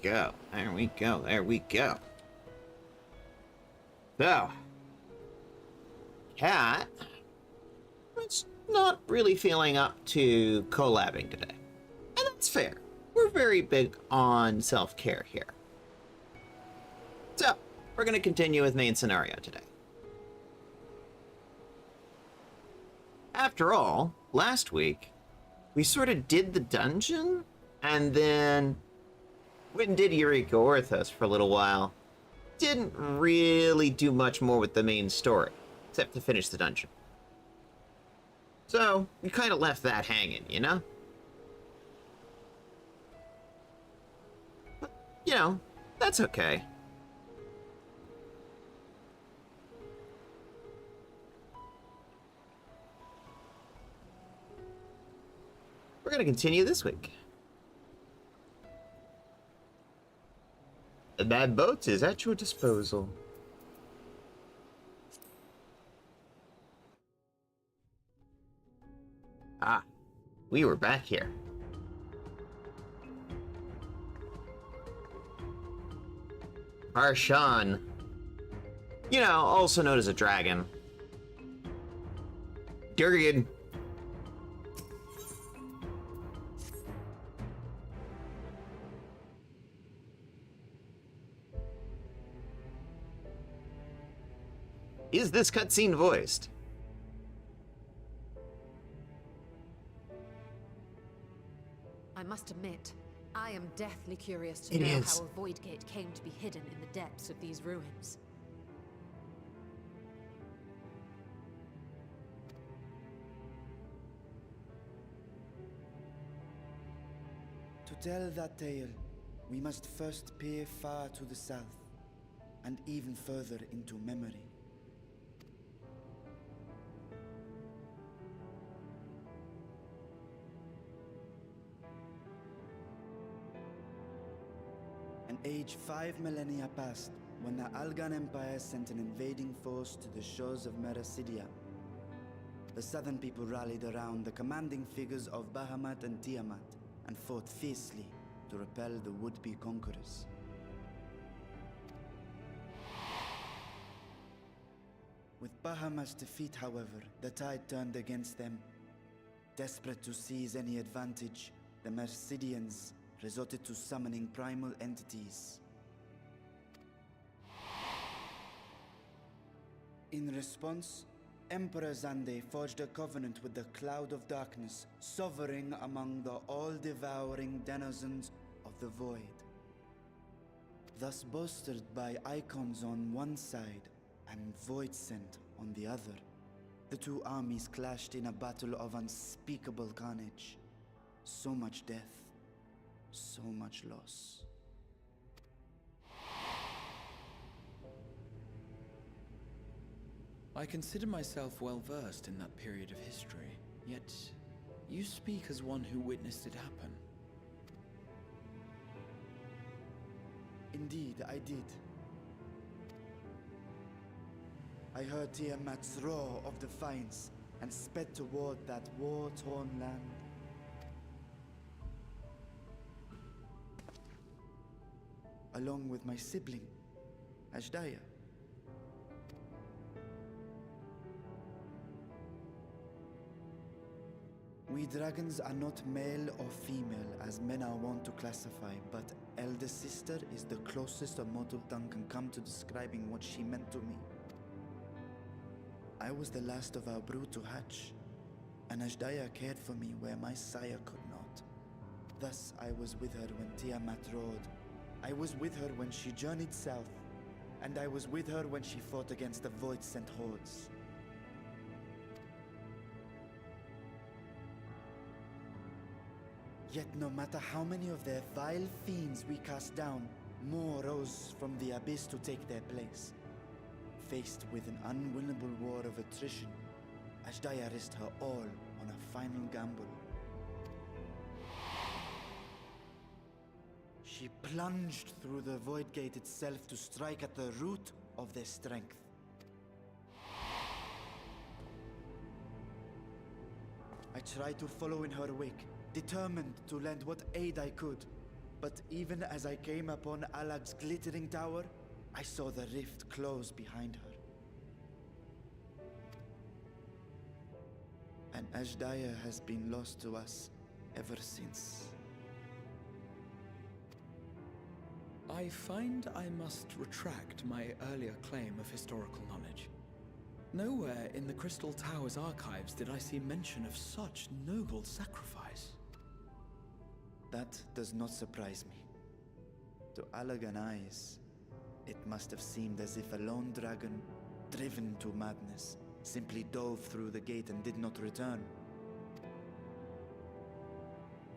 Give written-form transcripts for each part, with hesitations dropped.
go. There we go. There we go. So, Cat is not really feeling up to collabing today. And that's fair. We're very big on self-care here. So, we're going to continue with main scenario today. After all, last week, we sort of did the dungeon, and then went and did Eureka Orthos for a little while. Didn't really do much more with the main story, except to finish the dungeon. So, we kind of left that hanging, you know? But, you know, that's okay. We're going to continue this week. The bad boat is at your disposal. Ah, we were back here. Harshan. You know, also known as a dragon. Durgan. Is this cutscene voiced? I must admit, I am deathly curious to It know is. how a void gate came to be hidden in the depths of these ruins. To tell that tale, we must first peer far to the south, and even further into memory. An age 5 millennia passed when the Algan Empire sent an invading force to the shores of Mericidia. The southern people rallied around the commanding figures of Bahamut and Tiamat and fought fiercely to repel the would-be conquerors. With Bahamut's defeat, however, the tide turned against them. Desperate to seize any advantage, the Mercidians resorted to summoning primal entities. In response, Emperor Zande forged a covenant with the Cloud of Darkness, sovereign among the all-devouring denizens of the Void. Thus bolstered by icons on one side and Void Scent on the other, the two armies clashed in a battle of unspeakable carnage. So much death, so much loss. I consider myself well versed in that period of history, yet you speak as one who witnessed it happen. Indeed, I did. I heard Tiamat's roar of defiance and sped toward that war-torn land. Along with my sibling, Ashdaya. We dragons are not male or female as men are wont to classify, but elder sister is the closest a mortal tongue can come to describing what she meant to me. I was the last of our brood to hatch, and Ashdaya cared for me where my sire could not. Thus I was with her when Tiamat roared. I was with her when she journeyed south, and I was with her when she fought against the Void-sent hordes. Yet no matter how many of their vile fiends we cast down, more rose from the abyss to take their place. Faced with an unwinnable war of attrition, Ashdaya risked her all on a final gamble. She plunged through the Void Gate itself to strike at the root of their strength. I tried to follow in her wake, determined to lend what aid I could. But even as I came upon Alag's glittering tower, I saw the rift close behind her. And Ashdaya has been lost to us ever since. I find I must retract my earlier claim of historical knowledge. Nowhere in the Crystal Tower's archives did I see mention of such noble sacrifice. That does not surprise me. To Allagan eyes, it must have seemed as if a lone dragon, driven to madness, simply dove through the gate and did not return.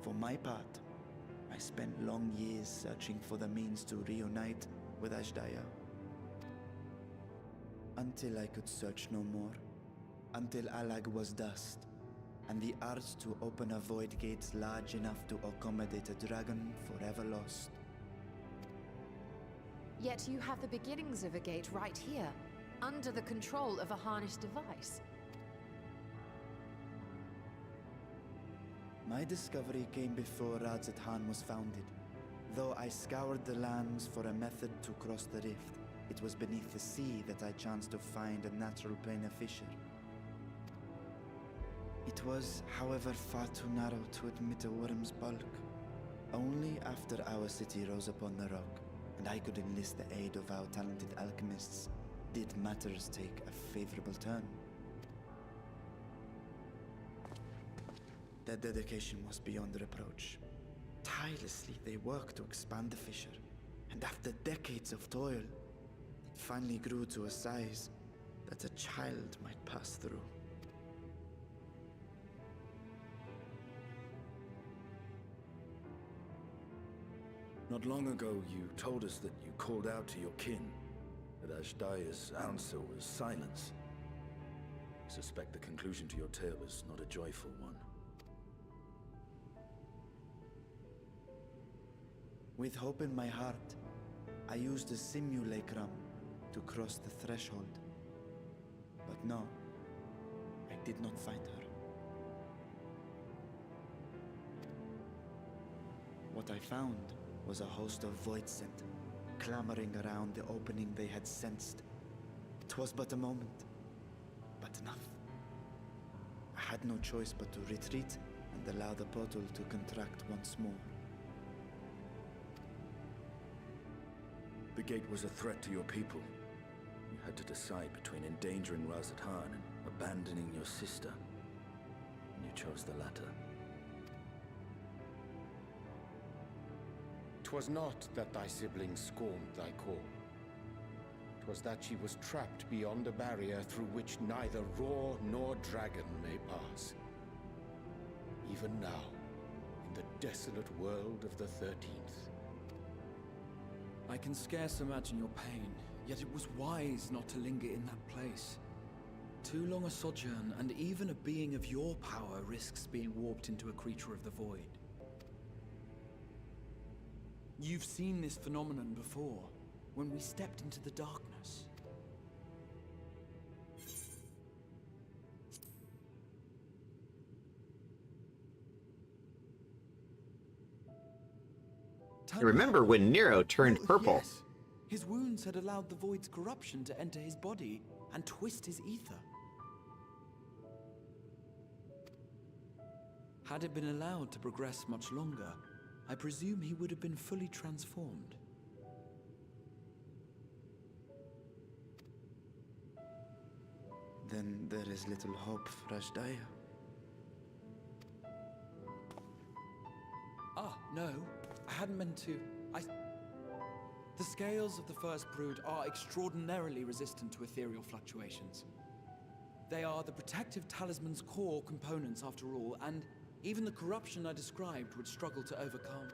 For my part, I spent long years searching for the means to reunite with Ashdaya. Until I could search no more. Until Allag was dust, and the art to open a void gate large enough to accommodate a dragon forever lost. Yet you have the beginnings of a gate right here, under the control of a harnessed device. My discovery came before Radzat Han was founded. Though I scoured the lands for a method to cross the rift, it was beneath the sea that I chanced to find a natural planar fissure. It was, however, far too narrow to admit a worm's bulk. Only after our city rose upon the rock, and I could enlist the aid of our talented alchemists, did matters take a favorable turn. Their dedication was beyond reproach. Tirelessly they worked to expand the fissure, and after decades of toil, it finally grew to a size that a child might pass through. Not long ago, you told us that you called out to your kin, that Ashdaya's answer was silence. I suspect the conclusion to your tale was not a joyful one. With hope in my heart, I used a simulacrum to cross the threshold. But no, I did not find her. What I found was a host of voidsent, clamoring around the opening they had sensed. 'Twas but a moment, but enough. I had no choice but to retreat and allow the portal to contract once more. The gate was a threat to your people. You had to decide between endangering Radzat Han and abandoning your sister. And you chose the latter. 'Twas not that thy sibling scorned thy call. 'Twas that she was trapped beyond a barrier through which neither roar nor dragon may pass. Even now, in the desolate world of the 13th. I can scarce imagine your pain, yet it was wise not to linger in that place. Too long a sojourn, and even a being of your power risks being warped into a creature of the void. You've seen this phenomenon before, when we stepped into the darkness. I remember when Nero turned purple. Yes. His wounds had allowed the void's corruption to enter his body and twist his ether. Had it been allowed to progress much longer, I presume he would have been fully transformed. Then there is little hope for Ashdaya. Ah, no. I hadn't meant to. The scales of the first brood are extraordinarily resistant to ethereal fluctuations. They are the protective talisman's core components after all, and even the corruption I described would struggle to overcome.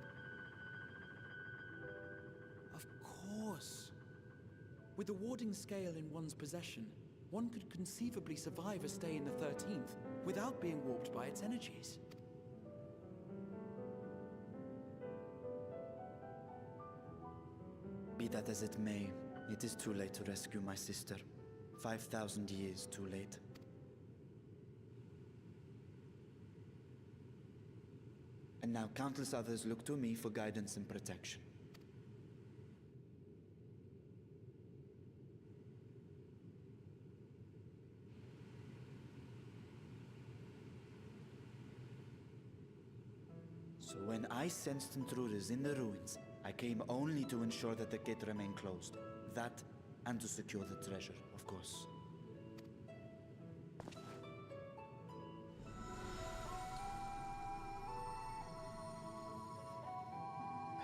Of course. With the warding scale in one's possession, one could conceivably survive a stay in the 13th without being warped by its energies. Be that as it may, it is too late to rescue my sister. 5,000 years too late. now countless others look to me for guidance and protection. So when I sensed intruders in the ruins, I came only to ensure that the gate remained closed. That, and to secure the treasure, of course.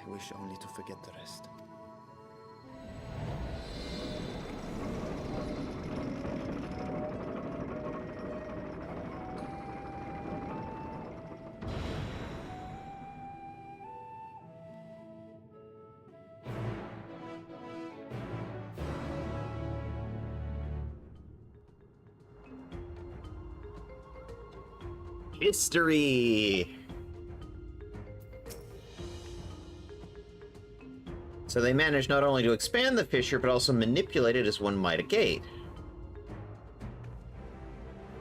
I wish only to forget the rest. History! So they managed not only to expand the fissure, but also manipulate it as one might a gate.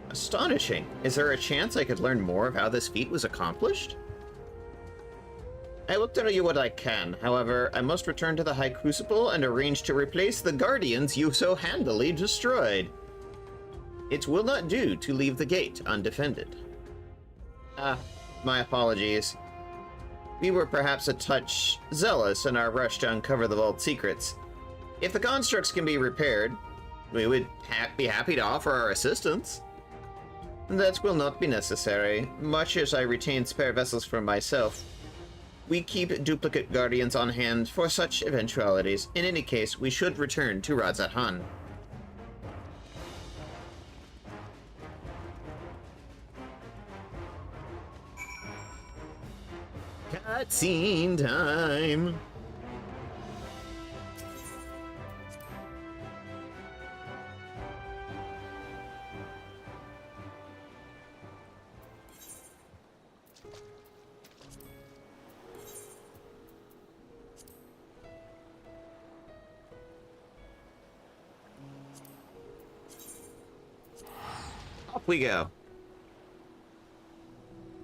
Astonishing. Is there a chance I could learn more of how this feat was accomplished? I will tell you what I can. However, I must return to the High Crucible and arrange to replace the Guardians you so handily destroyed. It will not do to leave the gate undefended. My apologies. We were perhaps a touch zealous in our rush to uncover the vault's secrets. If the constructs can be repaired, we would be happy to offer our assistance. That will not be necessary, much as I retain spare vessels for myself. We keep duplicate guardians on hand for such eventualities. In any case, we should return to Radzat Han. Cutscene time! Off we go.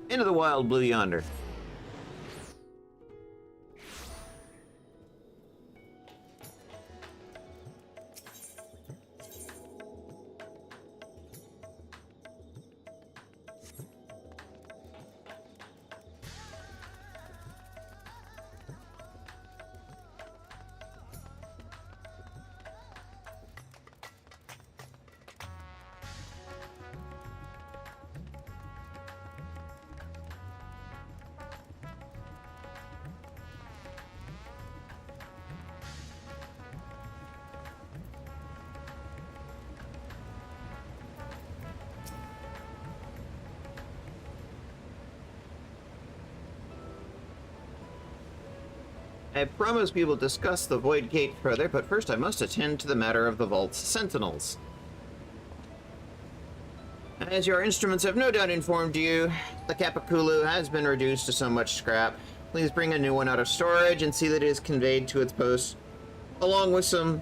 Into the wild blue yonder. I promise we will discuss the Void Gate further, but first I must attend to the matter of the Vault's sentinels. As your instruments have no doubt informed you, the Capiculu has been reduced to so much scrap. Please bring a new one out of storage and see that it is conveyed to its post, along with some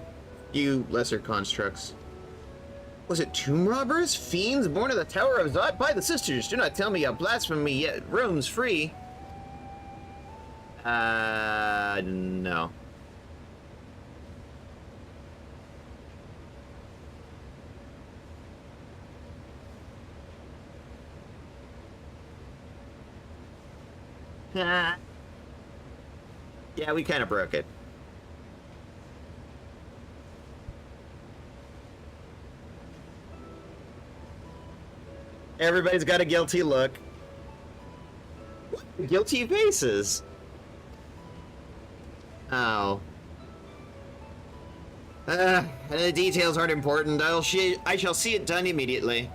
few lesser constructs. Was it tomb robbers? Fiends born of the Tower of Zot? By the sisters, do not tell me a blasphemy yet roams free. No. Yeah, we kind of broke it. Everybody's got a guilty look. Guilty faces. Oh. The details aren't important. I shall see it done immediately.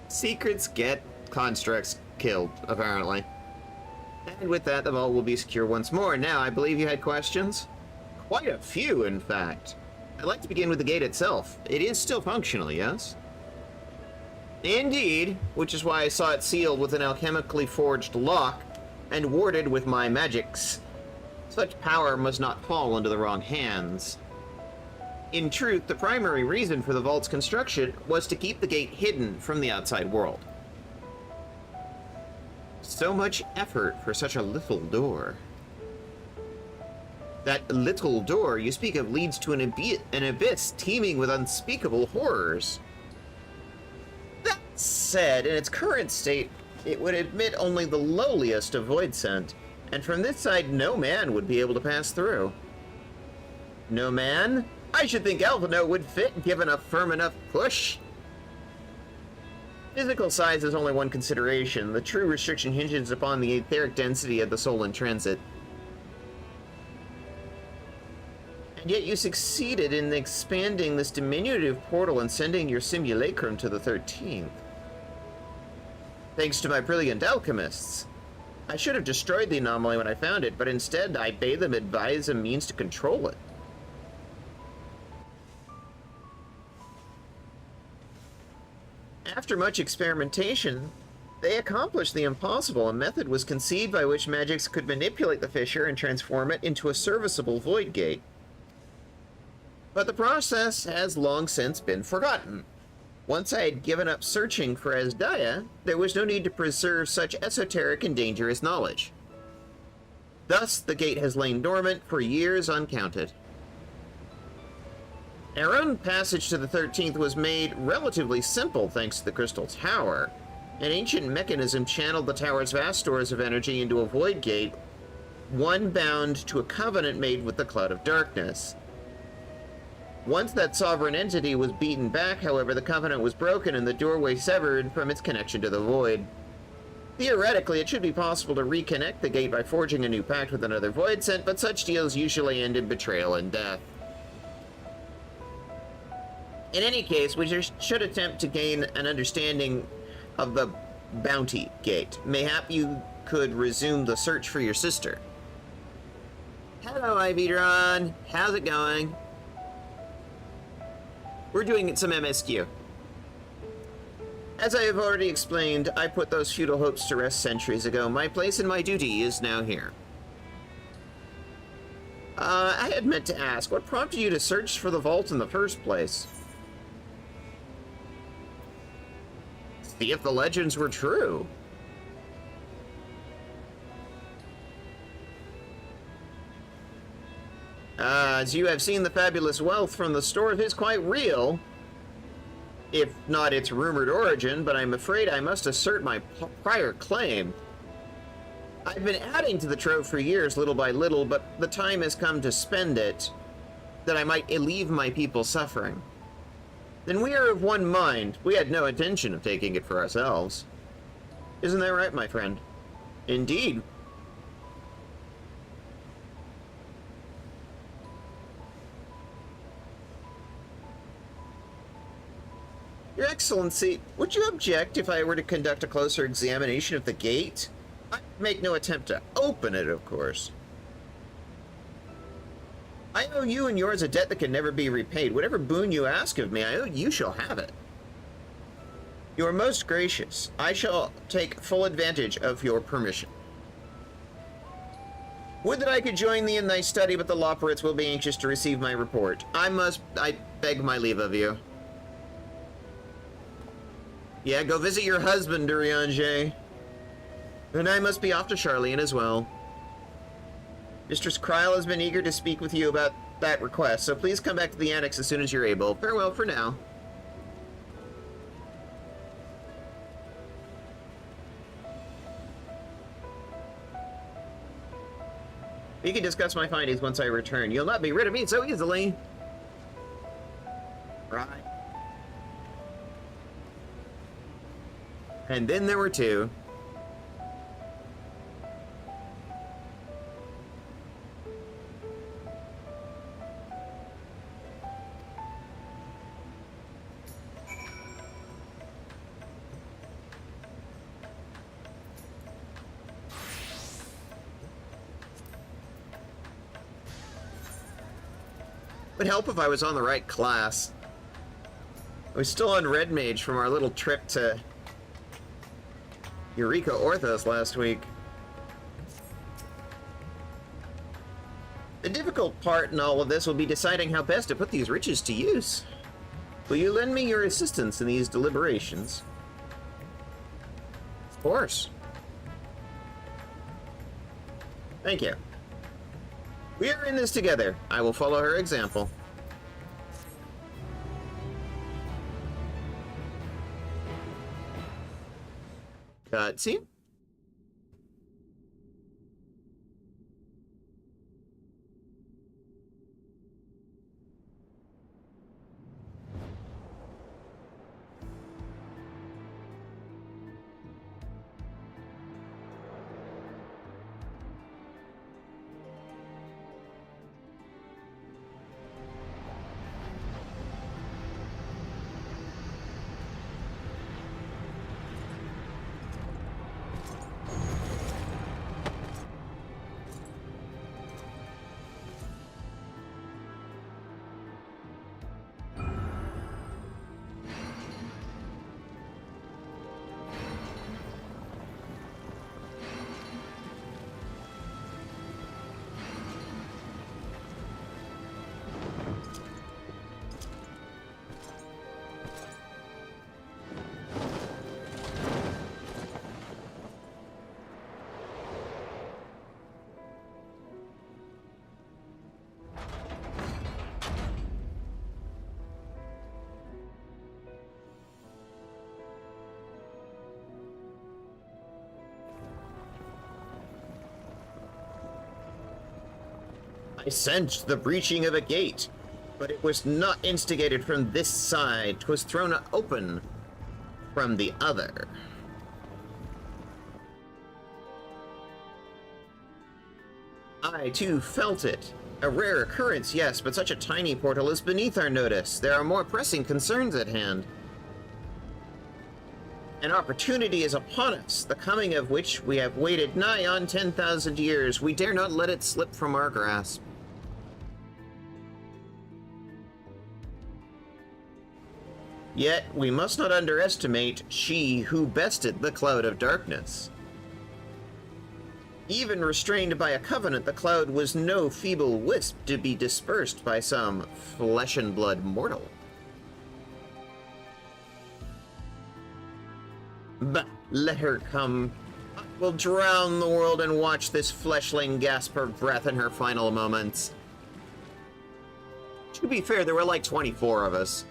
Secrets get constructs killed, apparently. And with that, the vault will be secure once more. Now, I believe you had questions? Quite a few, in fact. I'd like to begin with the gate itself. It is still functional, yes? Indeed, which is why I saw it sealed with an alchemically forged lock and warded with my magics. Such power must not fall into the wrong hands. In truth, the primary reason for the vault's construction was to keep the gate hidden from the outside world. So much effort for such a little door. That little door you speak of leads to an abyss teeming with unspeakable horrors. That said, in its current state, it would admit only the lowliest of void scent, and from this side no man would be able to pass through. No man? I should think Alphino would fit given a firm enough push. Physical size is only one consideration. The true restriction hinges upon the etheric density of the soul in transit. And yet you succeeded in expanding this diminutive portal and sending your simulacrum to the 13th. Thanks to my brilliant alchemists. I should have destroyed the anomaly when I found it, but instead I bade them advise a means to control it. After much experimentation, they accomplished the impossible. A method was conceived by which magics could manipulate the fissure and transform it into a serviceable void gate. But the process has long since been forgotten. Once I had given up searching for Asdaya, there was no need to preserve such esoteric and dangerous knowledge. Thus, the gate has lain dormant for years uncounted. Our own passage to the 13th was made relatively simple thanks to the Crystal Tower. An ancient mechanism channeled the tower's vast stores of energy into a void gate, one bound to a covenant made with the Cloud of Darkness. Once that sovereign entity was beaten back, however, the covenant was broken and the doorway severed from its connection to the void. Theoretically, it should be possible to reconnect the gate by forging a new pact with another void scent, but such deals usually end in betrayal and death. In any case, we should attempt to gain an understanding of the Bounty Gate. Mayhap you could resume the search for your sister. Hello, Ividron. How's it going? We're doing some MSQ. As I have already explained, I put those futile hopes to rest centuries ago. My place and my duty is now here. I had meant to ask, what prompted you to search for the vault in the first place? See if the legends were true. As you have seen, the fabulous wealth from the store is quite real. If not its rumored origin, but I'm afraid I must assert my prior claim. I've been adding to the trove for years, little by little, but the time has come to spend it, that I might relieve my people suffering. Then we are of one mind. We had no intention of taking it for ourselves. Isn't that right, my friend? Indeed. Your Excellency, would you object if I were to conduct a closer examination of the gate? I'd make no attempt to open it, of course. I owe you and yours a debt that can never be repaid. Whatever boon you ask of me, you shall have it. You are most gracious. I shall take full advantage of your permission. Would that I could join thee in thy study, but the Loperates will be anxious to receive my report. I beg my leave of you. Yeah, go visit your husband, Durianger. And I must be off to Charlene as well. Mistress Kryl has been eager to speak with you about that request, so please come back to the annex as soon as you're able. Farewell for now. We can discuss my findings once I return. You'll not be rid of me so easily. Right. And then there were two. Would help if I was on the right class. I was still on Red Mage from our little trip to Eureka Orthos last week. The difficult part in all of this will be deciding how best to put these riches to use. Will you lend me your assistance in these deliberations? Of course. Thank you. We are in this together. I will follow her example. Cutscene? I sensed the breaching of a gate, but it was not instigated from this side. 'Twas thrown open from the other. I, too, felt it. A rare occurrence, yes, but such a tiny portal is beneath our notice. There are more pressing concerns at hand. An opportunity is upon us, the coming of which we have waited nigh on 10,000 years. We dare not let it slip from our grasp. Yet, we must not underestimate she who bested the cloud of darkness. Even restrained by a covenant, the cloud was no feeble wisp to be dispersed by some flesh-and-blood mortal. But let her come. I will drown the world and watch this fleshling gasp her breath in her final moments. To be fair, there were like 24 of us.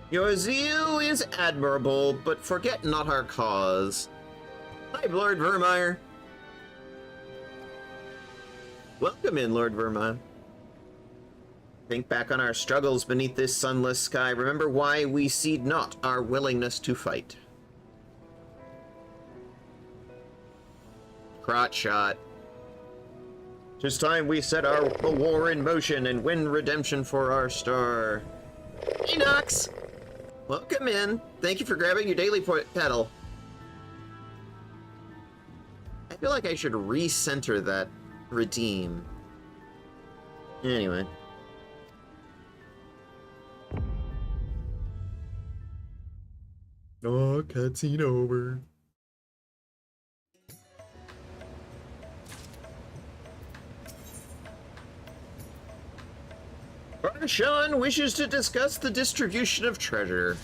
Your zeal is admirable, but forget not our cause. Hi, Lord Vermeer. Welcome in, Lord Vermeer. Think back on our struggles beneath this sunless sky. Remember why we cede not our willingness to fight. Crotch shot. 'Tis time we set our war in motion and win redemption for our star. Hey, Nox! Welcome in. Thank you for grabbing your daily pedal. I feel like I should recenter that redeem. Anyway. Oh, cutscene over. Arshan wishes to discuss the distribution of treasure.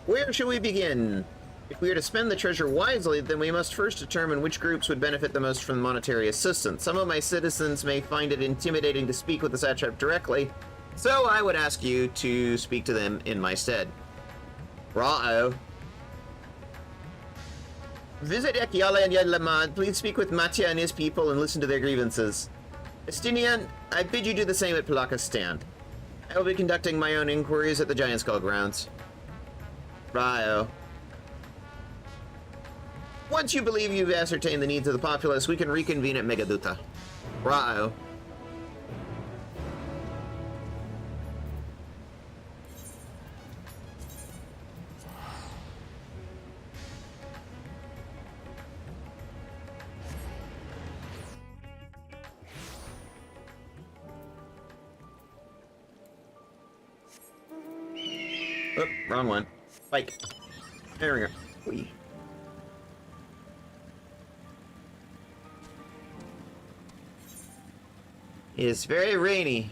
Where shall we begin? If we are to spend the treasure wisely, then we must first determine which groups would benefit the most from monetary assistance. Some of my citizens may find it intimidating to speak with the satrap directly, so I would ask you to speak to them in my stead. Ra'o. Visit Ekyala and Yadlamad. Please speak with Matya and his people and listen to their grievances. Estinian, I bid you do the same at Palaka's stand. I will be conducting my own inquiries at the Giant Skull grounds. Ra'o. Once you believe you've ascertained the needs of the populace, we can reconvene at Megaduta. Ra'o. Oh, wrong one. Spike. There we go. Whee. It's very rainy.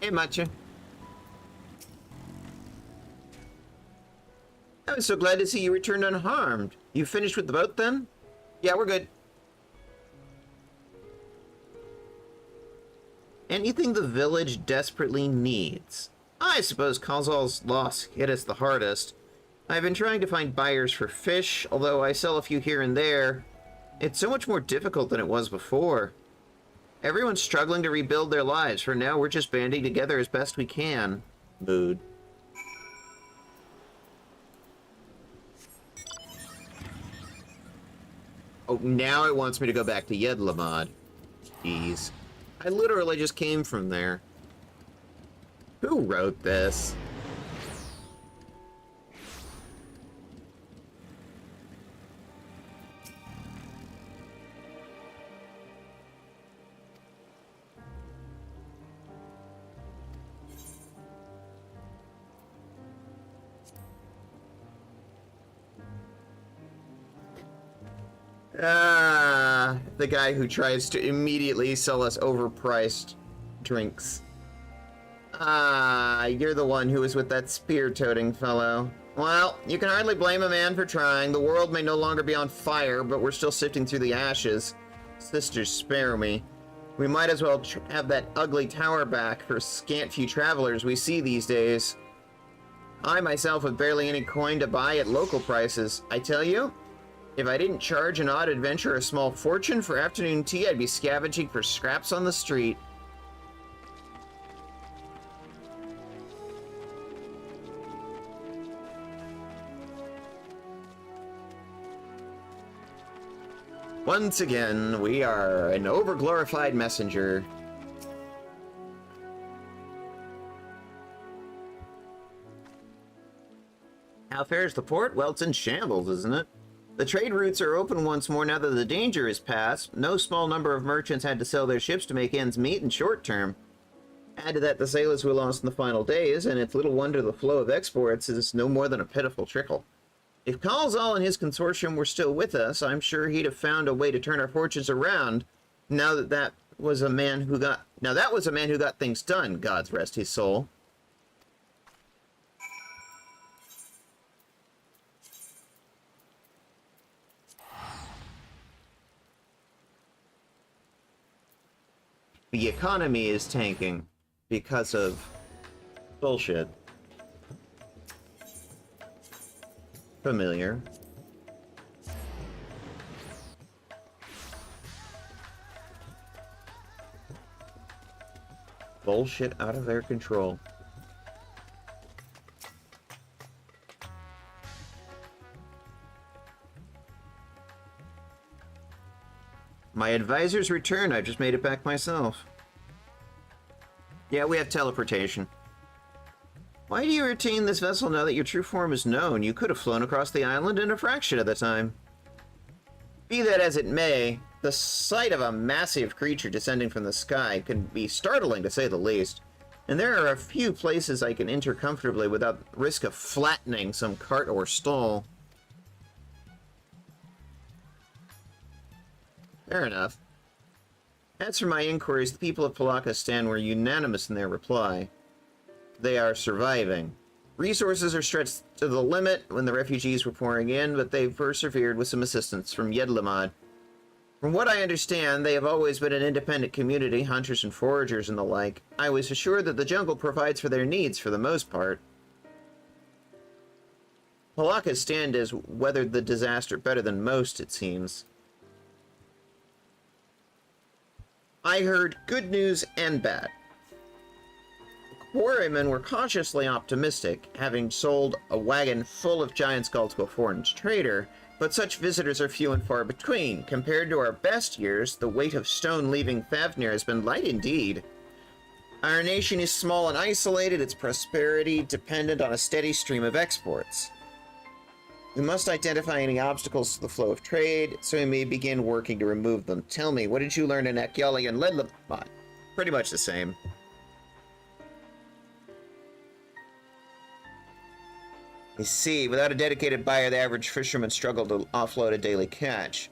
Hey, Matcha. I was so glad to see you returned unharmed. You finished with the boat then? Yeah, we're good. Anything the village desperately needs. I suppose Kazal's loss hit us the hardest. I've been trying to find buyers for fish, although I sell a few here and there. It's so much more difficult than it was before. Everyone's struggling to rebuild their lives. For now, we're just banding together as best we can. Mood. Oh, now it wants me to go back to Yedlamad. Jeez. I literally just came from there. Who wrote this? The guy who tries to immediately sell us overpriced drinks. You're the one who was with that spear-toting fellow. Well, you can hardly blame a man for trying. The world may no longer be on fire, but we're still sifting through the ashes. Sisters, spare me. We might as well have that ugly tower back for scant few travelers we see these days. I myself have barely any coin to buy at local prices. I tell you, if I didn't charge an odd adventurer a small fortune for afternoon tea, I'd be scavenging for scraps on the street. Once again, we are an overglorified messenger. How fares the port? Well, it's in shambles, isn't it? The trade routes are open once more now that the danger is past. No small number of merchants had to sell their ships to make ends meet in short term. Add to that the sailors we lost in the final days, and it's little wonder the flow of exports is no more than a pitiful trickle. If Kalzal and his consortium were still with us, I'm sure he'd have found a way to turn our fortunes around. That was a man who got things done, God's rest his soul. The economy is tanking because of bullshit. Familiar. Bullshit out of their control. My advisor's return. I just made it back myself. Yeah, we have teleportation. Why do you retain this vessel now that your true form is known? You could have flown across the island in a fraction of the time. Be that as it may, the sight of a massive creature descending from the sky can be startling to say the least. And there are a few places I can enter comfortably without risk of flattening some cart or stall. Fair enough. As for my inquiries, the people of Palakistan were unanimous in their reply. They are surviving. Resources are stretched to the limit when the refugees were pouring in, but they've persevered with some assistance from Yedlamad. From what I understand, they have always been an independent community, hunters and foragers and the like. I was assured that the jungle provides for their needs for the most part. Palakistan has weathered the disaster better than most, it seems. I heard good news and bad. Quarrymen were cautiously optimistic, having sold a wagon full of giant skulls to a foreign trader, but such visitors are few and far between. Compared to our best years, the weight of stone leaving Thavnir has been light indeed. Our nation is small and isolated, its prosperity dependent on a steady stream of exports. We must identify any obstacles to the flow of trade, so we may begin working to remove them. Tell me, what did you learn in Akyali and Ledlamot? Pretty much the same. I see. Without a dedicated buyer, the average fisherman struggled to offload a daily catch.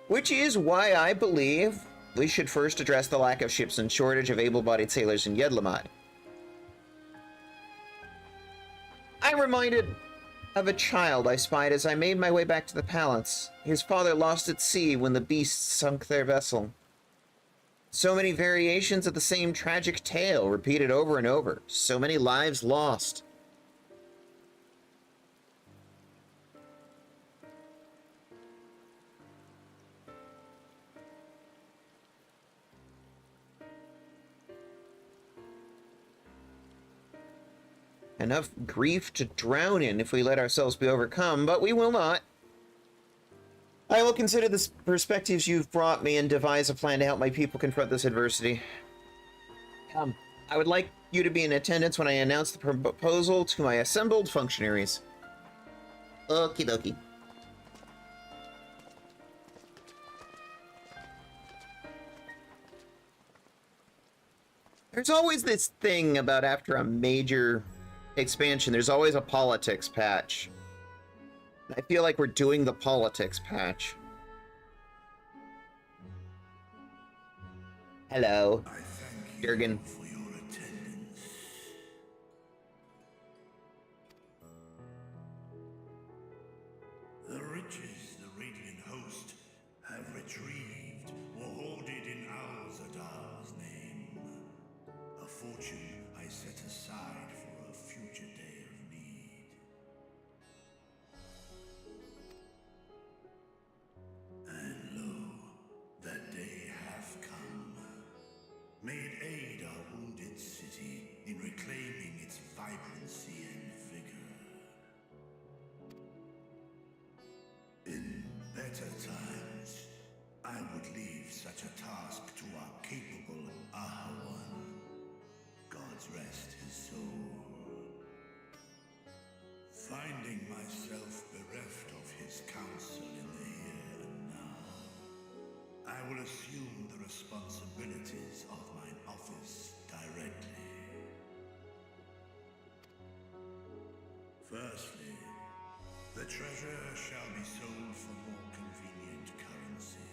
Which is why I believe we should first address the lack of ships and shortage of able-bodied sailors in Yedlamad. I'm reminded of a child I spied as I made my way back to the palace. His father lost at sea when the beasts sunk their vessel. So many variations of the same tragic tale repeated over and over. So many lives lost. Enough grief to drown in if we let ourselves be overcome, but we will not. I will consider the perspectives you've brought me and devise a plan to help my people confront this adversity. I would like you to be in attendance when I announce the proposal to my assembled functionaries. Okie dokie. There's always this thing about after a major expansion, there's always a politics patch. I feel like we're doing the politics patch. Hello, Jurgen. For your attendance. The riches the Radiant Host have retrieved were hoarded in Al-Zadar's name. A fortune I set aside for a future day of need. And lo, that day hath come. May it aid our wounded city in reclaiming its vibrancy and vigor. In better times, I would leave such a task to our capable Ahawan. God's rest his soul. Finding myself bereft of his counsel in the here and now, I will assume the responsibilities of mine office directly. Firstly, the treasure shall be sold for more convenient currency.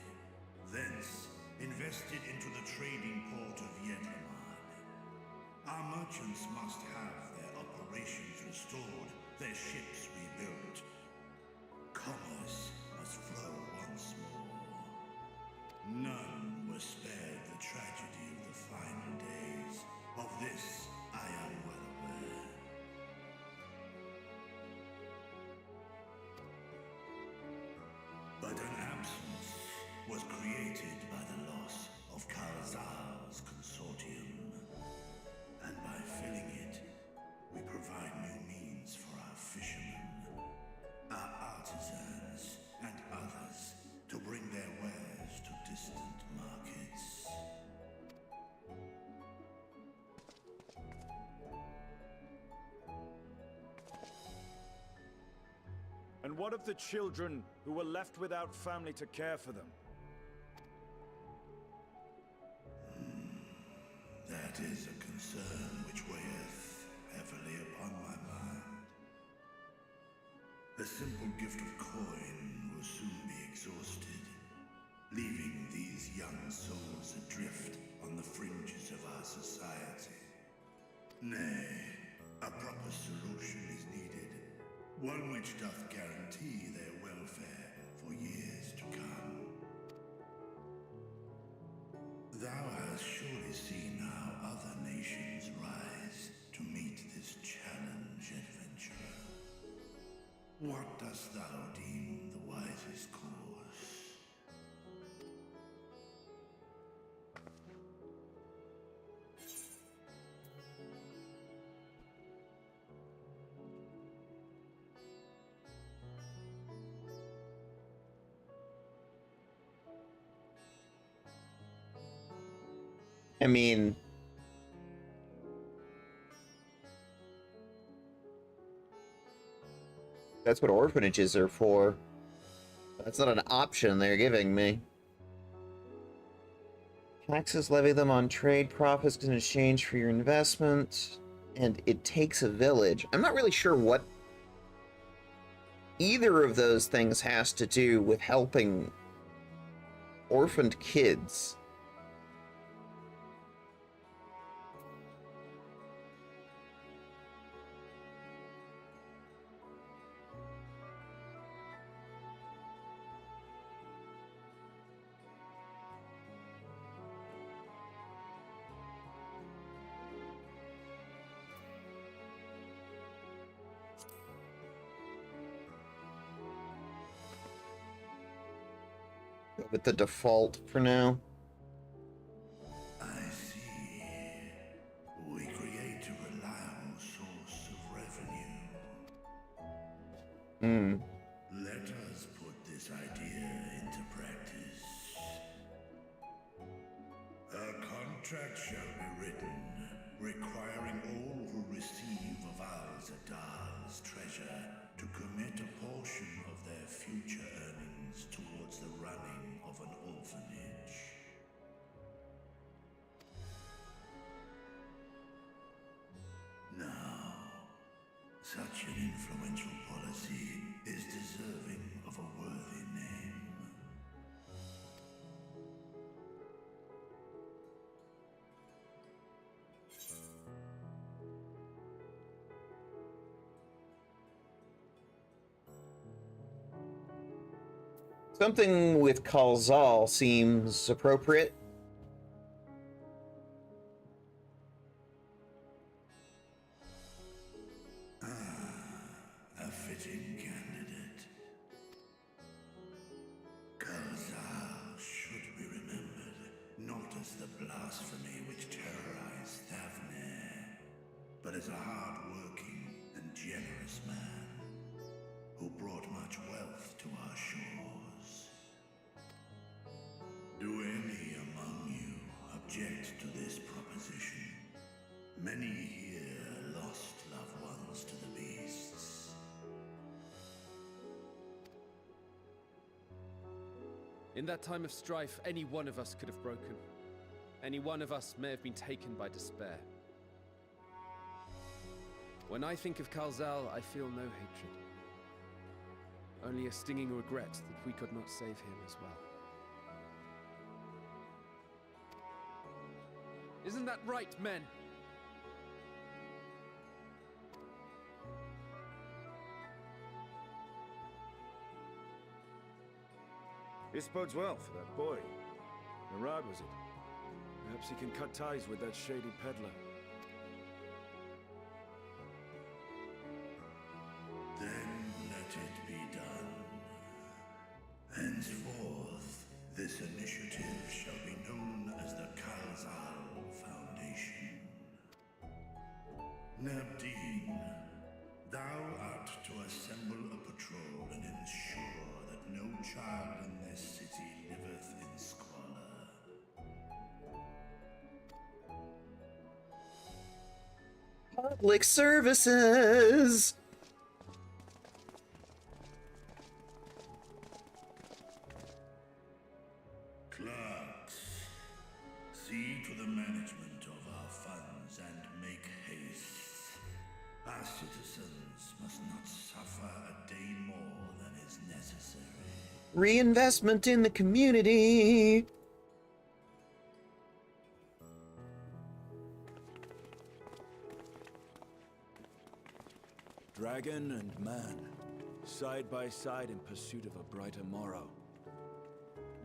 Thence, invested into the trading port of Yedlamad. Our merchants must have their operations restored, their ships rebuilt. Commerce must flow once more. None were spared the tragedy of the final days. Of this, I am well aware. But an absence was created by the loss of Kalzar's consortium. And by filling it, we provide new means for our fishermen, our artisans, and others to bring their wares to distant markets. And what of the children who were left without family to care for them? That is a concern which weigheth heavily upon my mind. The simple gift of coin will soon be exhausted, leaving these young souls adrift on the fringes of our society. Nay, a proper solution is needed, one which doth guarantee their welfare for years to come. Thou hast surely seen how other nations rise to meet this challenge, adventurer. What dost thou deem the wisest course? I mean, That's what orphanages are for. That's not an option they're giving me. Taxes, levy them on trade profits in exchange for your investment. And it takes a village. I'm not really sure what either of those things has to do with helping orphaned kids. Go with the default for now. I see. We create a reliable source of revenue. Let us put this idea into practice. A contract shall be written, requiring all who receive of Al-Zadar's treasure to commit a portion of their future earnings towards the running of an orphanage. Now, such an influential policy is deserving of a worthy name. Something with Kalzal seems appropriate. A fitting candidate. Kalzal should be remembered, not as the blasphemy which terrorized Thavne, but as a hard-working and generous man who brought much wealth to our shores. Do any among you object to this proposition? Many here lost loved ones to the beasts. In that time of strife, any one of us could have broken. Any one of us may have been taken by despair. When I think of Kalzal, I feel no hatred. Only a stinging regret that we could not save him as well. Isn't that right, men? This bodes well for that boy. Murad, was it? Perhaps he can cut ties with that shady peddler. Then let it be done. Henceforth, this initiative shall be known as the Kalzal Foundation. Nabdeen, thou art to assemble a patrol and ensure that no child in this city liveth in squalor. Public services! Clerks, see to the management of our funds and make haste. Our citizens must not suffer a day more than is necessary. Reinvestment in the community! Dragon and man, side by side in pursuit of a brighter morrow.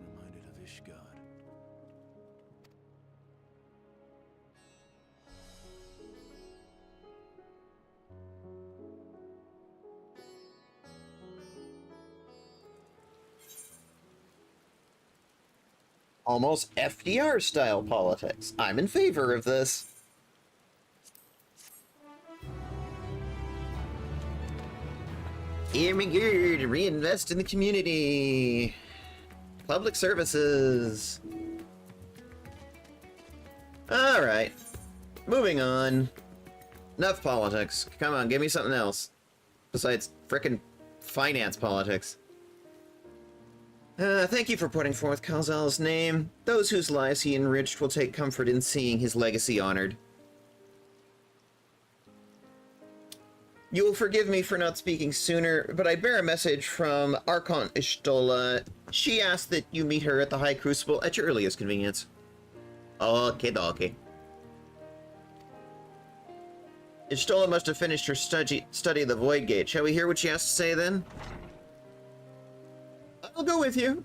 Reminded of Ishgard. Almost FDR style politics. I'm in favor of this. Here we go, to reinvest in the community. Public services. Alright. Moving on. Enough politics. Come on, give me something else. Besides frickin' finance politics. Thank you for putting forth Kalzal's name. Those whose lives he enriched will take comfort in seeing his legacy honored. You will forgive me for not speaking sooner, but I bear a message from Archon Ishtola. She asked that you meet her at the High Crucible at your earliest convenience. Okay, dokie. Ishtola must have finished her study of the Void Gate. Shall we hear what she has to say then? I'll go with you.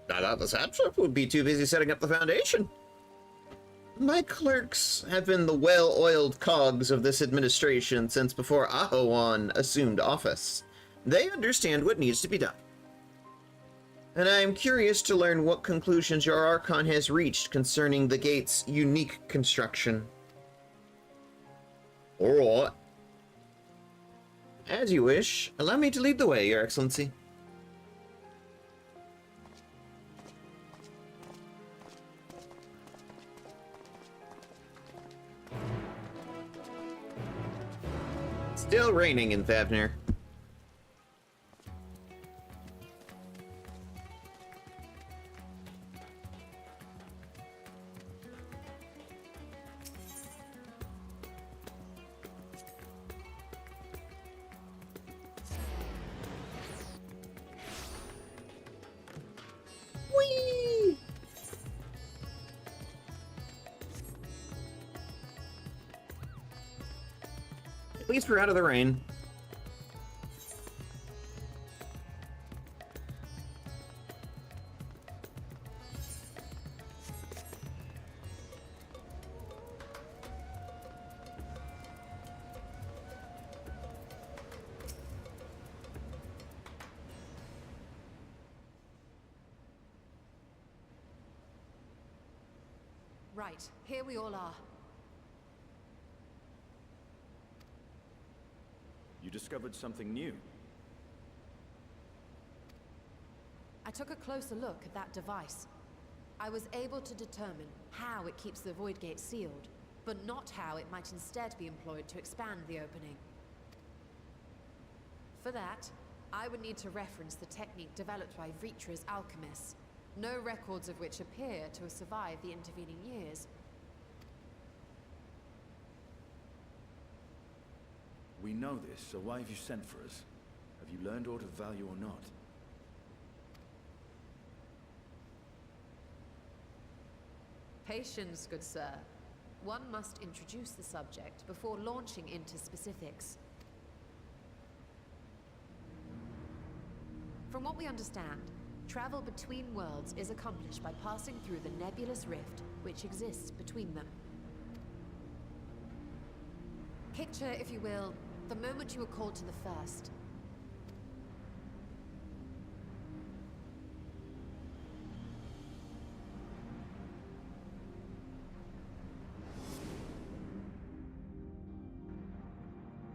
I thought the sapship would be too busy setting up the foundation. My clerks have been the well-oiled cogs of this administration since before Ahoan assumed office. They understand what needs to be done. And I am curious to learn what conclusions your Archon has reached concerning the gate's unique construction. Alright. As you wish. Allow me to lead the way, Your Excellency. Still raining in Thavnir. Whee! At least we're out of the rain. Right, here we all are. You discovered something new. I took a closer look at that device. I was able to determine how it keeps the Void Gate sealed, but not how it might instead be employed to expand the opening. For that, I would need to reference the technique developed by Vritra's alchemists, no records of which appear to have survived the intervening years. We know this, so why have you sent for us? Have you learned aught of value or not? Patience, good sir. One must introduce the subject before launching into specifics. From what we understand, travel between worlds is accomplished by passing through the nebulous rift which exists between them. Picture, if you will, the moment you were called to the first.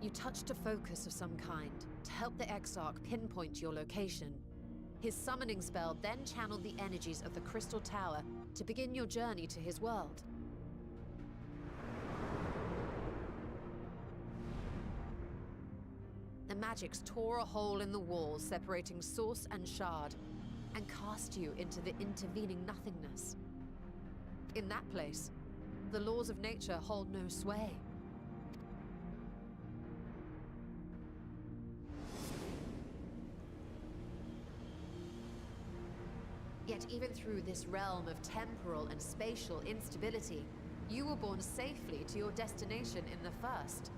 You touched a focus of some kind to help the Exarch pinpoint your location. His summoning spell then channeled the energies of the Crystal Tower to begin your journey to his world. The magics tore a hole in the wall separating source and shard, and cast you into the intervening nothingness. In that place, the laws of nature hold no sway. Yet even through this realm of temporal and spatial instability, you were borne safely to your destination in the first.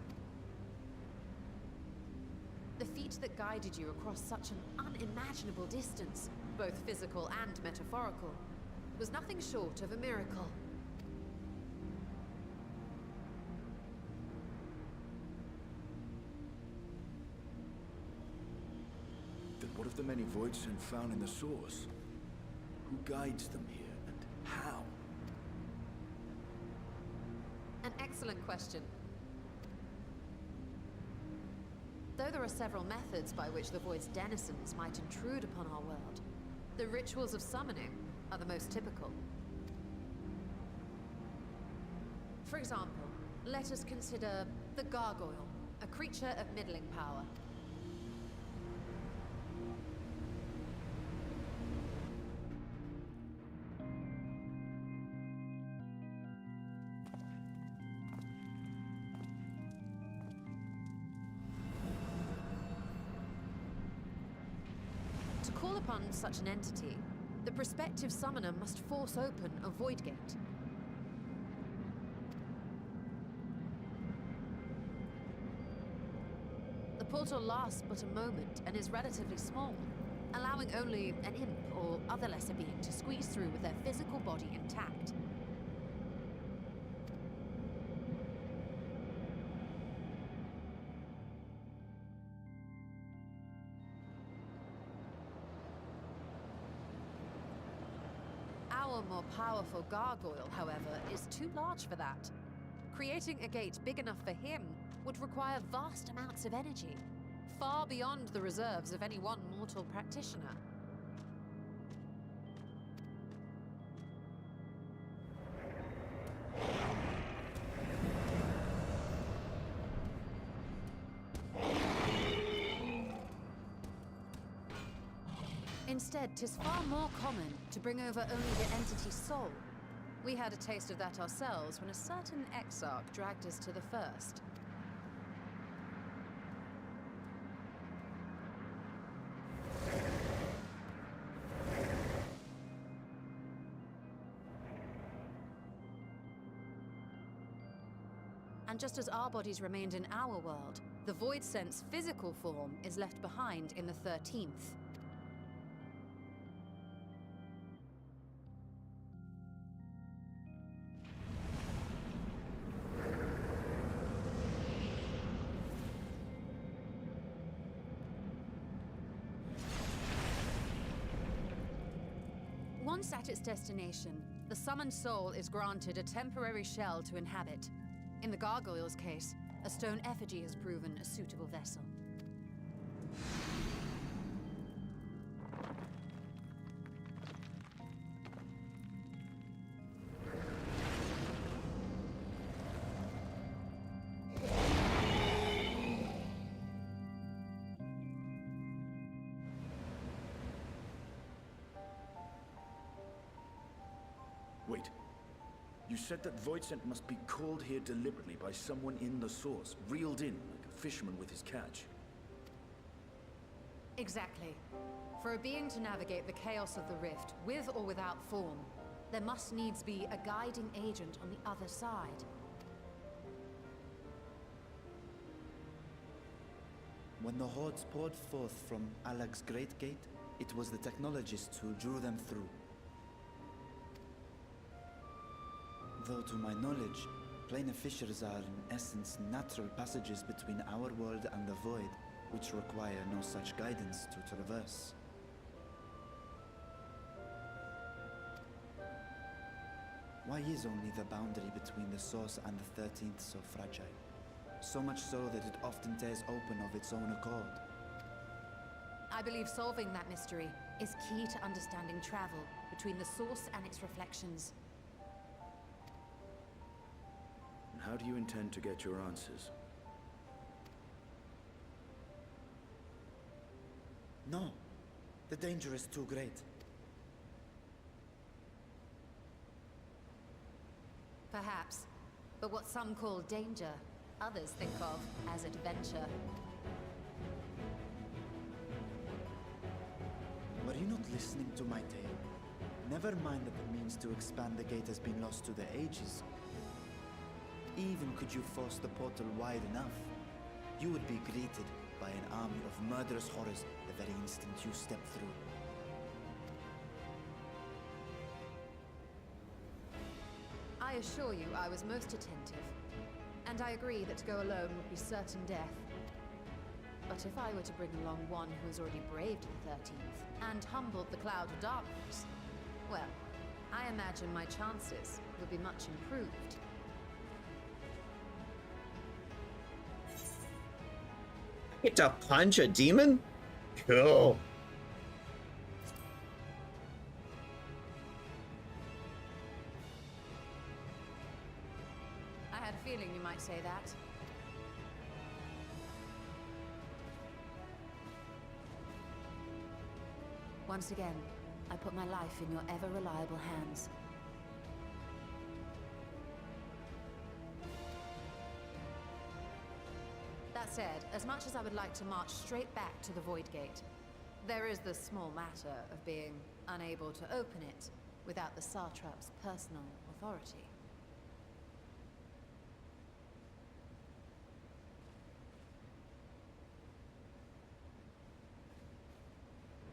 The feat that guided you across such an unimaginable distance, both physical and metaphorical, was nothing short of a miracle. Then what of the many voidsent found in the source? Who guides them here, and how? An excellent question. Though there are several methods by which the Void's denizens might intrude upon our world, the rituals of summoning, are the most typical. For example, let us consider the gargoyle, a creature of middling power. To call upon such an entity, the prospective summoner must force open a void gate. The portal lasts but a moment and is relatively small, allowing only an imp or other lesser being to squeeze through with their physical body intact. Our more powerful gargoyle, however, is too large for that. Creating a gate big enough for him would require vast amounts of energy, far beyond the reserves of any one mortal practitioner. Instead, 'tis far more common to bring over only the entity's soul. We had a taste of that ourselves when a certain exarch dragged us to the first. And just as our bodies remained in our world, the Void Sense physical form is left behind in the 13th. Once at its destination, the summoned soul is granted a temporary shell to inhabit. In the gargoyle's case, a stone effigy has proven a suitable vessel. Wait. You said that Voidsent must be called here deliberately by someone in the source, reeled in like a fisherman with his catch. Exactly. For a being to navigate the chaos of the rift, with or without form, there must needs be a guiding agent on the other side. When the hordes poured forth from Alag's Great Gate, it was the technologists who drew them through. Though to my knowledge, planar fissures are in essence natural passages between our world and the void, which require no such guidance to traverse. Why is only the boundary between the source and the 13th so fragile? So much so that it often tears open of its own accord. I believe solving that mystery is key to understanding travel between the source and its reflections. And how do you intend to get your answers? No, the danger is too great. Perhaps, but what some call danger, others think of as adventure. Were you not listening to my tale? Never mind that the means to expand the gate has been lost to the ages. Even could you force the portal wide enough, you would be greeted by an army of murderous horrors the very instant you step through. I assure you I was most attentive, and I agree that to go alone would be certain death. But if I were to bring along one who has already braved the 13th, and humbled the cloud of darkness, well, I imagine my chances would be much improved. Get to punch a demon? Cool. feeling you might say that. Once again, I put my life in your ever-reliable hands. That said, as much as I would like to march straight back to the Void Gate, there is the small matter of being unable to open it without the Satrap's personal authority.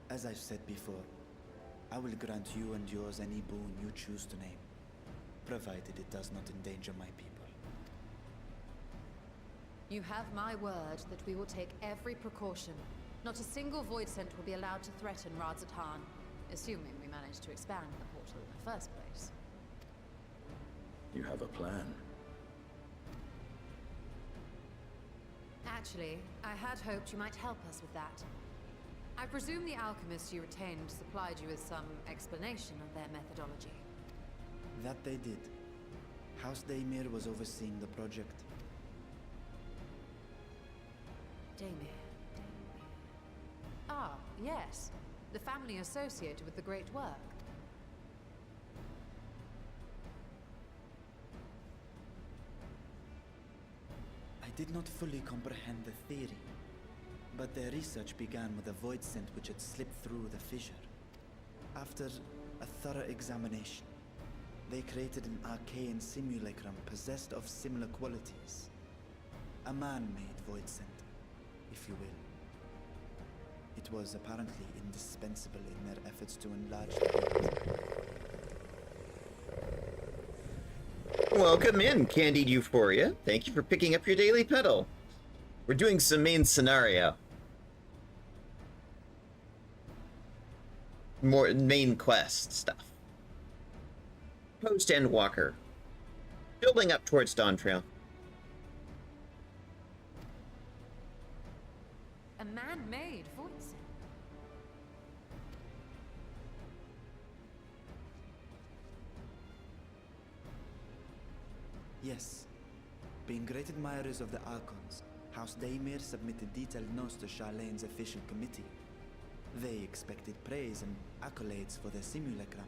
As I've said before, I will grant you and yours any boon you choose to name, provided it does not endanger my people. You have my word that we will take every precaution. Not a single void scent will be allowed to threaten Radzatan, assuming we manage to expand the portal in the first place. You have a plan. Actually, I had hoped you might help us with that. I presume the alchemists you retained supplied you with some explanation of their methodology. That they did. House Daymir was overseeing the project. Daymir. Ah, yes. The family associated with the great work. I did not fully comprehend the theory, but their research began with a void scent which had slipped through the fissure. After a thorough examination, they created an arcane simulacrum possessed of similar qualities. A man-made void scent, if you will. It was apparently indispensable in their efforts to enlarge the gate. Welcome in, Candied Euphoria. Thank you for picking up your daily pedal. We're doing some main scenario. More main quest stuff. Post and Walker. Building up towards Dawn Trail. A man-made void scent. Yes. Being great admirers of the Archons, House Daymir submitted detailed notes to Charlene's official committee. They expected praise and accolades for their simulacrum,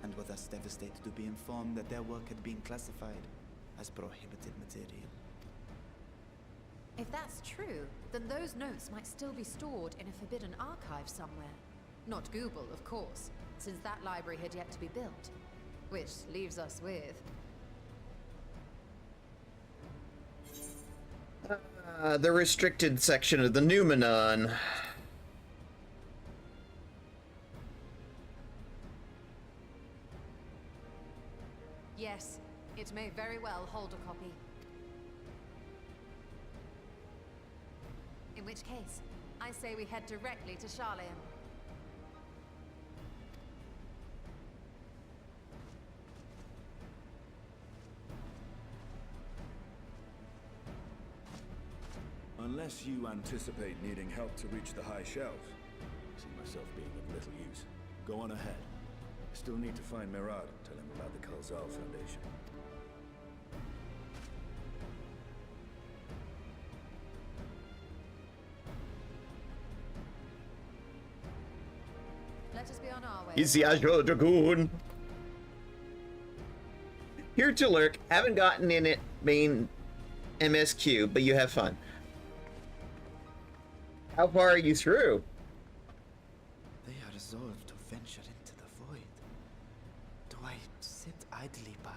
and were thus devastated to be informed that their work had been classified as prohibited material. If that's true, then those notes might still be stored in a forbidden archive somewhere. Not Google, of course, since that library had yet to be built. Which leaves us with... The restricted section of the Numenon. Yes, it may very well hold a copy. In which case, I say we head directly to Charlene. Unless you anticipate needing help to reach the high shelves, I see myself being of little use. Go on ahead. I still need to find Mirad and tell him about the Kalzal Foundation. Let us be on our way. He's the Azure Dragoon. Here to lurk. Haven't gotten in it main MSQ, but you have fun. How far are you through? They are resolved to venture into the void. Do I sit idly by?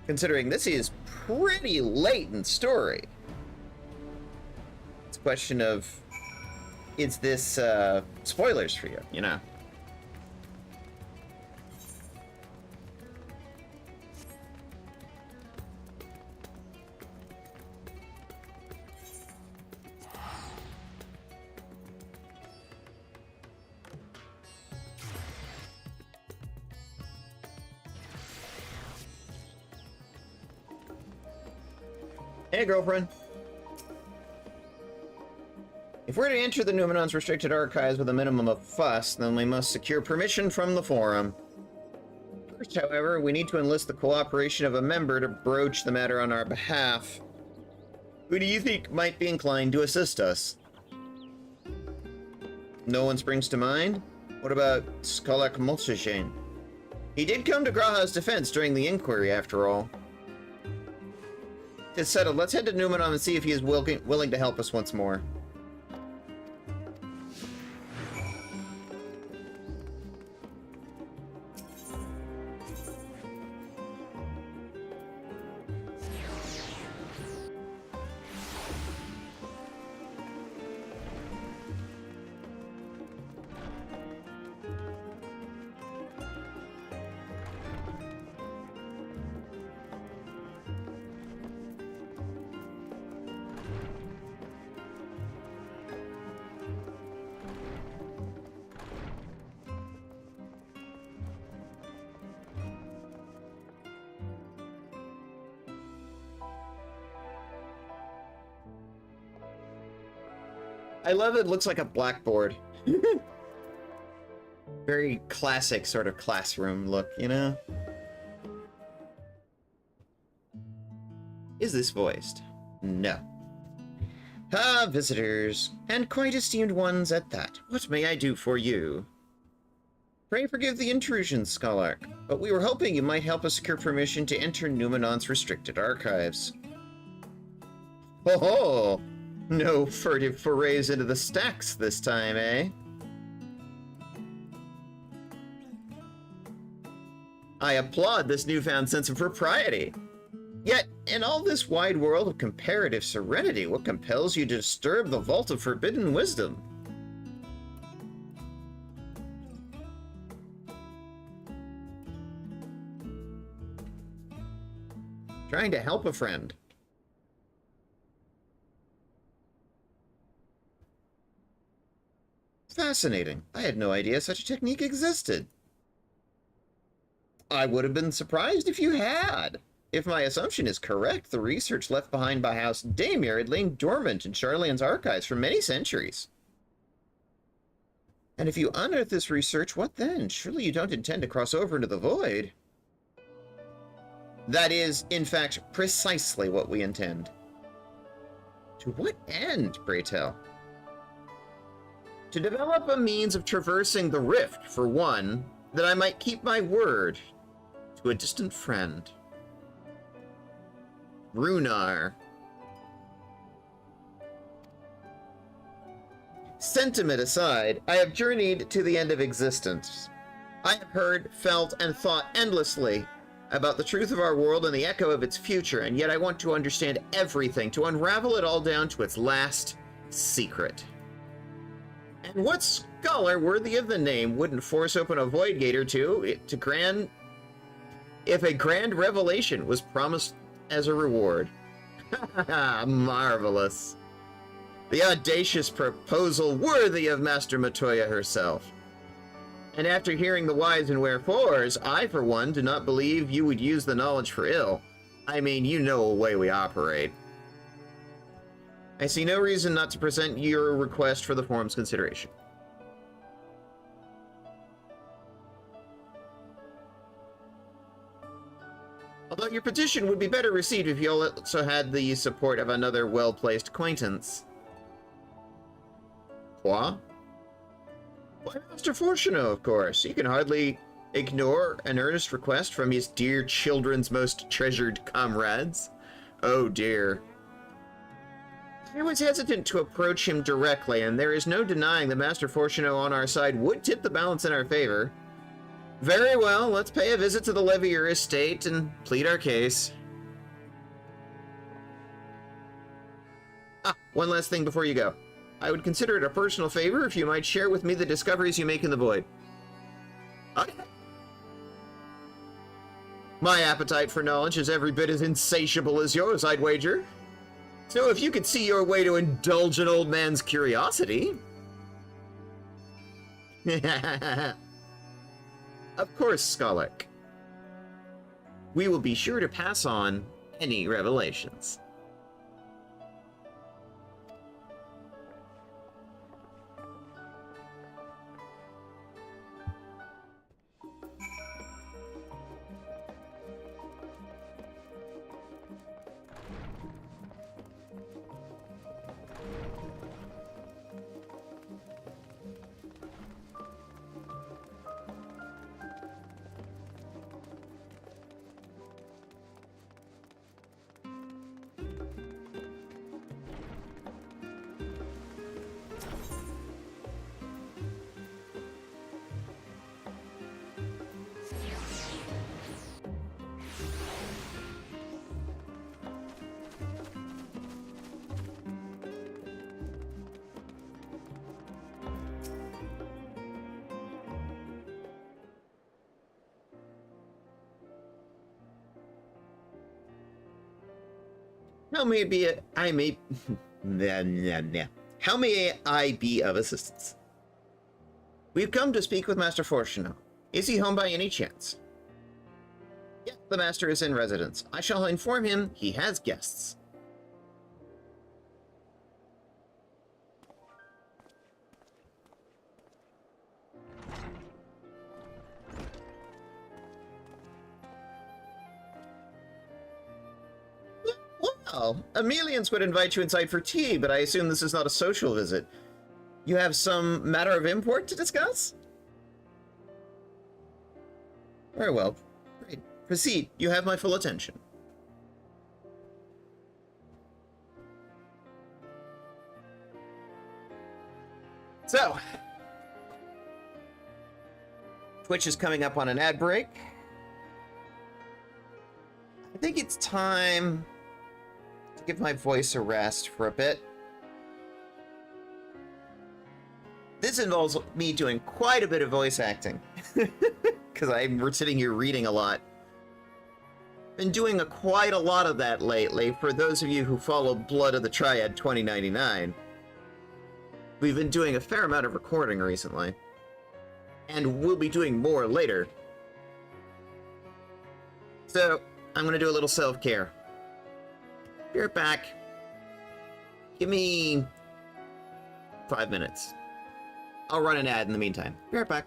Considering this is pretty late in story. It's a question of, is this spoilers for you, you know? Hey, girlfriend. If we're to enter the Numenon's restricted archives with a minimum of fuss, then we must secure permission from the Forum. First, however, we need to enlist the cooperation of a member to broach the matter on our behalf. Who do you think might be inclined to assist us? No one springs to mind? What about Skolak Molshagen? He did come to Graha's defense during the inquiry, after all. It's settled. Let's head to Numenon and see if he is willing to help us once more. I love it. It looks like a blackboard. Very classic sort of classroom look, you know? Is this voiced? No. Ah, visitors, and quite esteemed ones at that. What may I do for you? Pray forgive the intrusion, Scholark, but we were hoping you might help us secure permission to enter Numenon's restricted archives. Oh, no furtive forays into the stacks this time, eh? I applaud this newfound sense of propriety. Yet, in all this wide world of comparative serenity, what compels you to disturb the vault of forbidden wisdom? Trying to help a friend. Fascinating. I had no idea such a technique existed. I would have been surprised if you had. If my assumption is correct, the research left behind by House Daimir had lain dormant in Charlene's archives for many centuries. And if you unearth this research, what then? Surely you don't intend to cross over into the void. That is, in fact, precisely what we intend. To what end, pray tell? To develop a means of traversing the rift, for one, that I might keep my word to a distant friend. Runar. Sentiment aside, I have journeyed to the end of existence. I have heard, felt, and thought endlessly about the truth of our world and the echo of its future, and yet I want to understand everything, to unravel it all down to its last secret. And what scholar worthy of the name wouldn't force open a void gate or two if a grand revelation was promised as a reward? Marvelous. The audacious proposal worthy of Master Matoya herself. And after hearing the whys and wherefores, I, for one, do not believe you would use the knowledge for ill. I mean, you know the way we operate. I see no reason not to present your request for the forum's consideration. Although your petition would be better received if you also had the support of another well-placed acquaintance. Quoi? Why, Master Fortuno, of course. He can hardly ignore an earnest request from his dear children's most treasured comrades. Oh dear. I was hesitant to approach him directly, and there is no denying that Master Fortuno on our side would tip the balance in our favor. Very well, let's pay a visit to the Levier estate and plead our case. Ah, one last thing before you go. I would consider it a personal favor if you might share with me the discoveries you make in the void. Okay. My appetite for knowledge is every bit as insatiable as yours, I'd wager. So if you could see your way to indulge an old man's curiosity... Of course, Skolak. We will be sure to pass on any revelations. How may be I may How may I be of assistance? We've come to speak with Master Fortuno. Is he home by any chance? Yes, the master is in residence. I shall inform him he has guests. Well, Emelians would invite you inside for tea, but I assume this is not a social visit. You have some matter of import to discuss? Very well. Great. Proceed. You have my full attention. So, Twitch is coming up on an ad break. I think it's time to give my voice a rest for a bit. This involves me doing quite a bit of voice acting, because I'm sitting here reading a lot. Been doing quite a lot of that lately. For those of you who follow Blood of the Triad 2099, we've been doing a fair amount of recording recently, and we'll be doing more later. So, I'm going to do a little self-care. Be right back. Give me 5 minutes. I'll run an ad in the meantime. Be right back.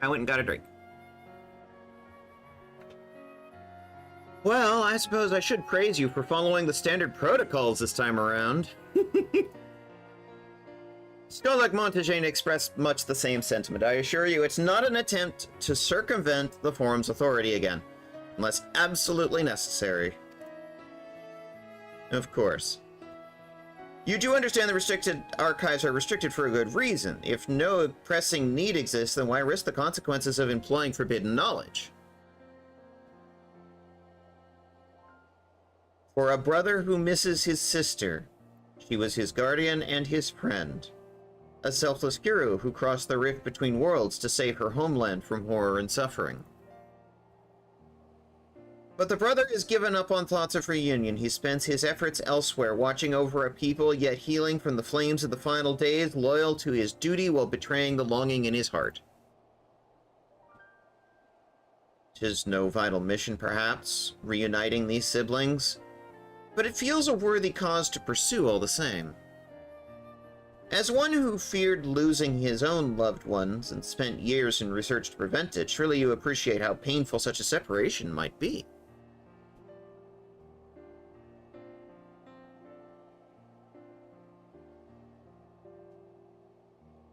I went and got a drink. Well, I suppose I should praise you for following the standard protocols this time around. Skolak Montagene expressed much the same sentiment. I assure you, it's not an attempt to circumvent the Forum's authority again, unless absolutely necessary. Of course. You do understand the restricted archives are restricted for a good reason. If no pressing need exists, then why risk the consequences of employing forbidden knowledge? For a brother who misses his sister, she was his guardian and his friend. A selfless hero who crossed the rift between worlds to save her homeland from horror and suffering. But the brother has given up on thoughts of reunion. He spends his efforts elsewhere, watching over a people, yet healing from the flames of the final days, loyal to his duty while betraying the longing in his heart. 'Tis no vital mission, perhaps, reuniting these siblings, but it feels a worthy cause to pursue all the same. As one who feared losing his own loved ones and spent years in research to prevent it, surely you appreciate how painful such a separation might be.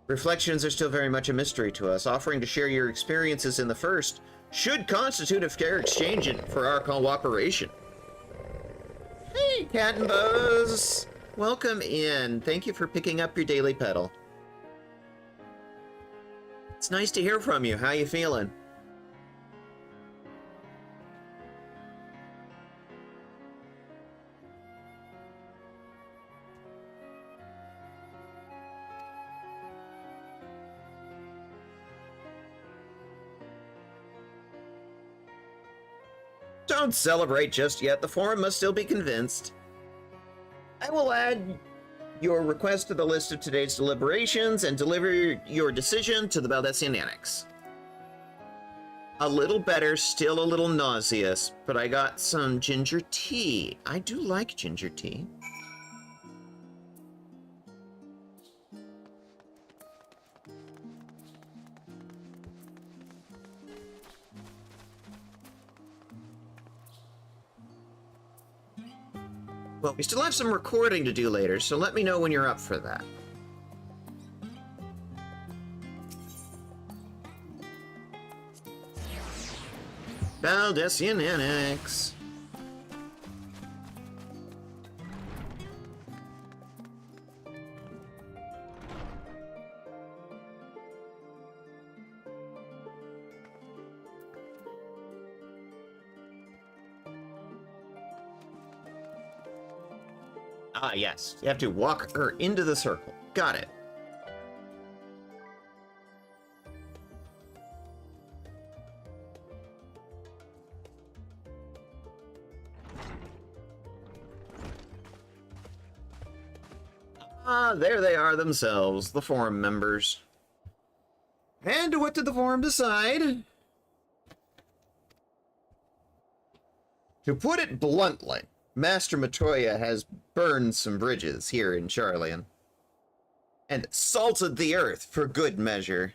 Reflections are still very much a mystery to us. Offering to share your experiences in the first should constitute a fair exchange for our cooperation. Hey, Cat and Buzz! Welcome in. Thank you for picking up your daily pedal. It's nice to hear from you. How you feeling? Don't celebrate just yet. The Forum must still be convinced. I will add your request to the list of today's deliberations and deliver your decision to the Baldessian Annex. A little better, still a little nauseous, but I got some ginger tea. I do like ginger tea. Well, we still have some recording to do later, so let me know when you're up for that. Baldessian Annex. Ah, yes. You have to walk her into the circle. Got it. Ah, there they are themselves, the Forum members. And what did the Forum decide? To put it bluntly, Master Matoya has burned some bridges here in Charlian. And salted the earth for good measure.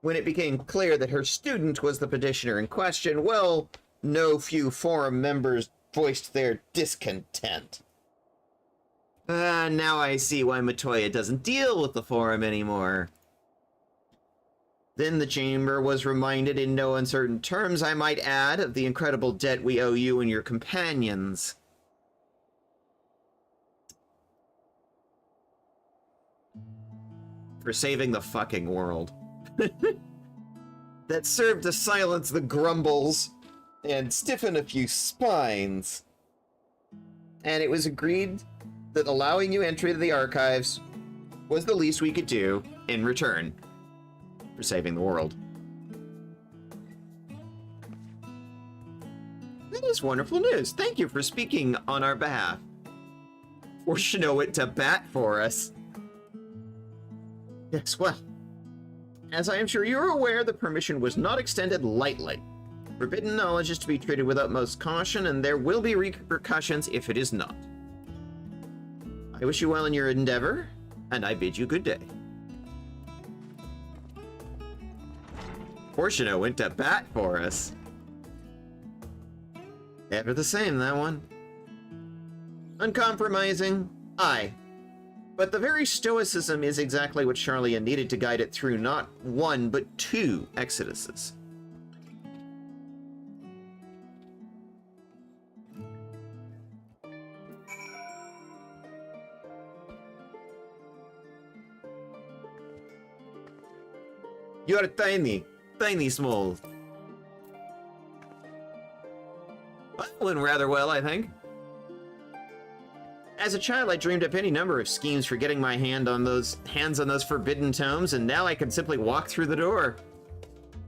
When it became clear that her student was the petitioner in question, well, no few Forum members voiced their discontent. Now I see why Matoya doesn't deal with the Forum anymore. Then the Chamber was reminded in no uncertain terms, I might add, of the incredible debt we owe you and your companions. For saving the fucking world. That served to silence the grumbles and stiffen a few spines. And it was agreed that allowing you entry to the archives was the least we could do in return for saving the world. That is wonderful news. Thank you for speaking on our behalf. Force Shinowit to bat for us. Yes, well, as I am sure you're aware, the permission was not extended lightly. Forbidden knowledge is to be treated with utmost caution, and there will be repercussions if it is not. I wish you well in your endeavor, and I bid you good day. Portino went to bat for us. Ever the same, that one. Uncompromising, aye. But the very stoicism is exactly what Charlia needed to guide it through not one, but two exoduses. You're tiny, tiny small. Well, that went rather well, I think. As a child, I dreamed up any number of schemes for getting my hands on those forbidden tomes, and now I can simply walk through the door.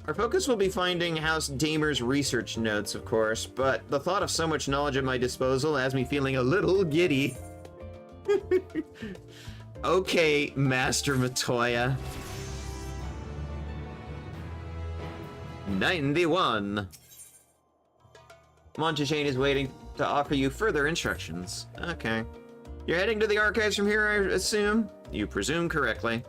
Our focus will be finding House Damer's research notes, of course, but the thought of so much knowledge at my disposal has me feeling a little giddy. Okay, Master Matoya. 91. Montaigne is waiting to offer you further instructions. Okay. You're heading to the archives from here, I assume? You presume correctly.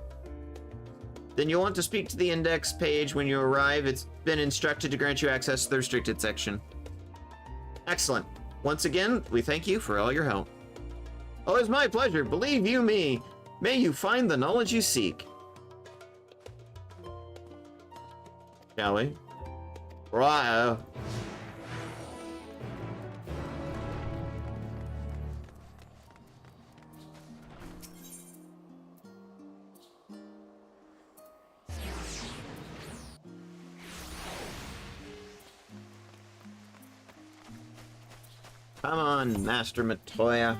Then you'll want to speak to the index page when you arrive. It's been instructed to grant you access to the restricted section. Excellent. Once again, we thank you for all your help. Oh, it's my pleasure. Believe you me. May you find the knowledge you seek. Shall we? Right. Come on, Master Matoya.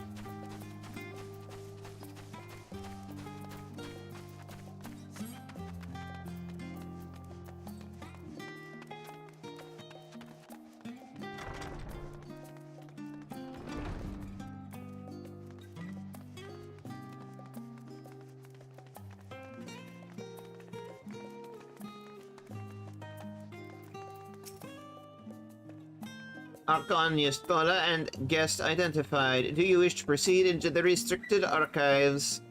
Archon Yestola and guest identified. Do you wish to proceed into the restricted archives?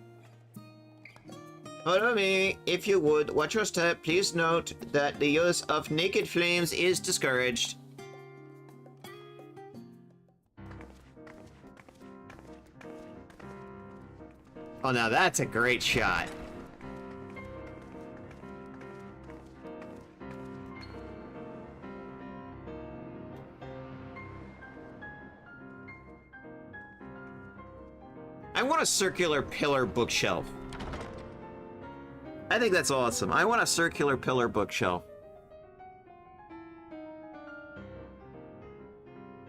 Follow me, if you would. Watch your step. Please note that the use of naked flames is discouraged. Oh, now that's a great shot. I want a circular pillar bookshelf. I think that's awesome. I want a circular pillar bookshelf.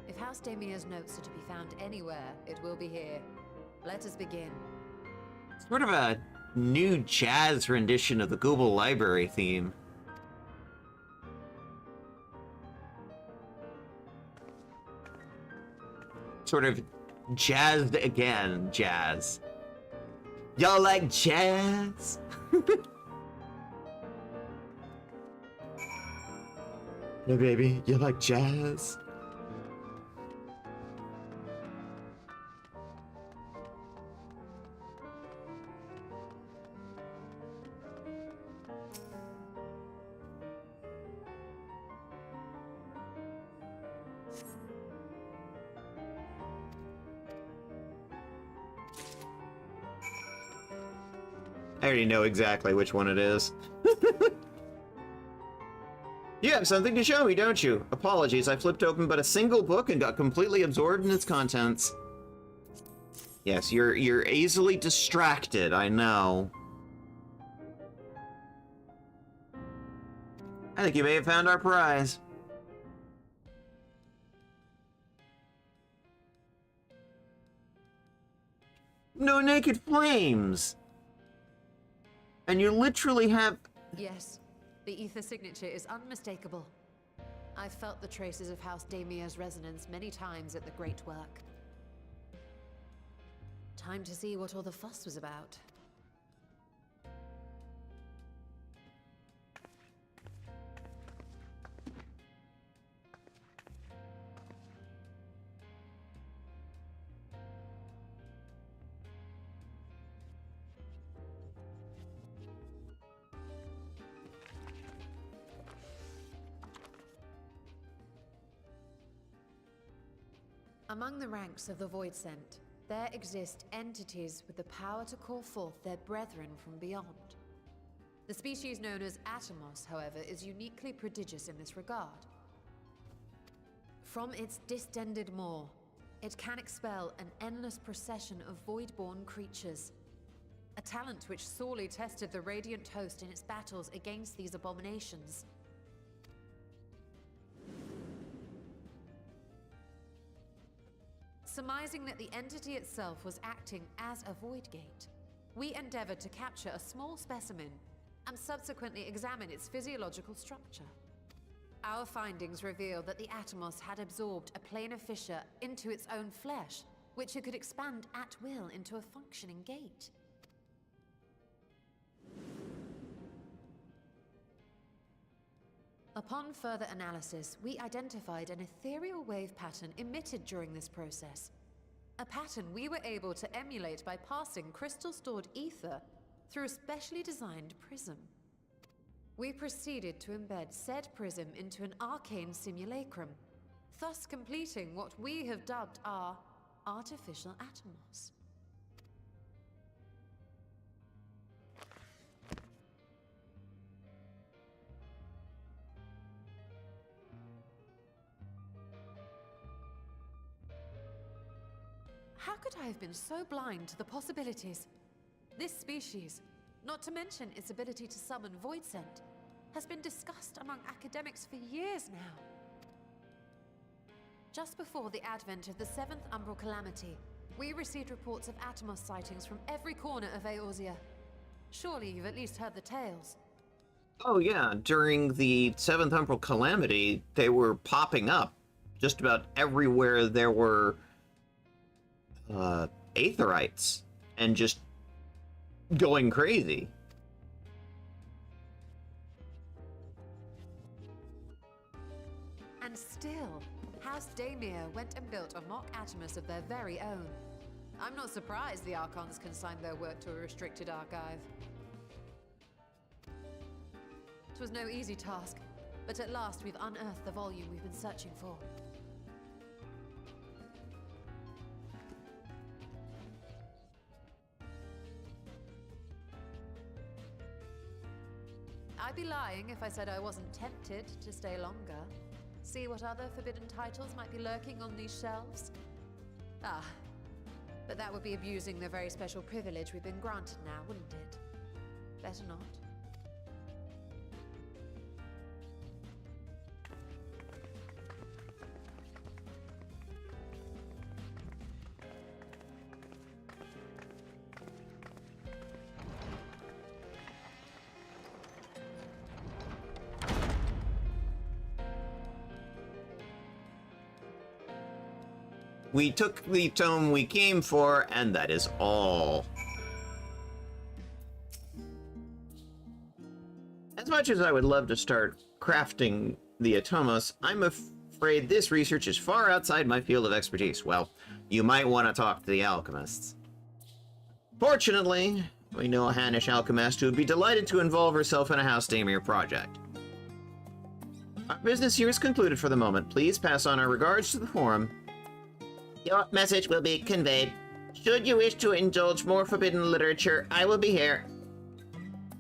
If House Damir's notes are to be found anywhere, it will be here. Let us begin. Sort of a new jazz rendition of the Google Library theme. Sort of jazzed again, jazz. Y'all like jazz? Hey baby, you like jazz? I already know exactly which one it is. You have something to show me, don't you? Apologies, I flipped open but a single book and got completely absorbed in its contents. Yes, you're easily distracted, I know. I think you may have found our prize. No naked flames! And you literally have... Yes, the ether signature is unmistakable. I've felt the traces of House Damir's resonance many times at the Great Work. Time to see what all the fuss was about. Among the ranks of the Void Sent, there exist entities with the power to call forth their brethren from beyond. The species known as Atomos, however, is uniquely prodigious in this regard. From its distended maw, it can expel an endless procession of void-born creatures, a talent which sorely tested the Radiant Host in its battles against these abominations. Surmising that the entity itself was acting as a void gate, we endeavored to capture a small specimen and subsequently examine its physiological structure. Our findings revealed that the Atomos had absorbed a planar fissure into its own flesh, which it could expand at will into a functioning gate. Upon further analysis, we identified an ethereal wave pattern emitted during this process. A pattern we were able to emulate by passing crystal-stored ether through a specially designed prism. We proceeded to embed said prism into an arcane simulacrum, thus completing what we have dubbed our artificial Atomos. How could I have been so blind to the possibilities? This species, not to mention its ability to summon Void Sent, has been discussed among academics for years now. Just before the advent of the 7th Umbral Calamity, we received reports of Atomos sightings from every corner of Eorzea. Surely you've at least heard the tales. Oh yeah, during the 7th Umbral Calamity, they were popping up just about everywhere there were Aetherites, and just going crazy. And still, House Daemir went and built a mock Atomos of their very own. I'm not surprised the Archons consigned their work to a restricted archive. It was no easy task, but at last we've unearthed the volume we've been searching for. I'd be lying if I said I wasn't tempted to stay longer. See what other forbidden titles might be lurking on these shelves? Ah, but that would be abusing the very special privilege we've been granted now, wouldn't it? Better not. We took the tome we came for, and that is all. As much as I would love to start crafting the Atomos, I'm afraid this research is far outside my field of expertise. Well, you might want to talk to the alchemists. Fortunately, we know a Hannish alchemist who would be delighted to involve herself in a House Daemir project. Our business here is concluded for the moment. Please pass on our regards to the forum. Your message will be conveyed. Should you wish to indulge more forbidden literature, I will be here.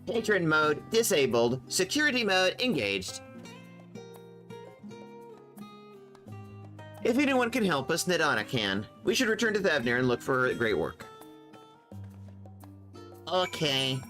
Patron mode disabled. Security mode engaged. If anyone can help us, Nadana can. We should return to Thavnir and look for her great work. Okay.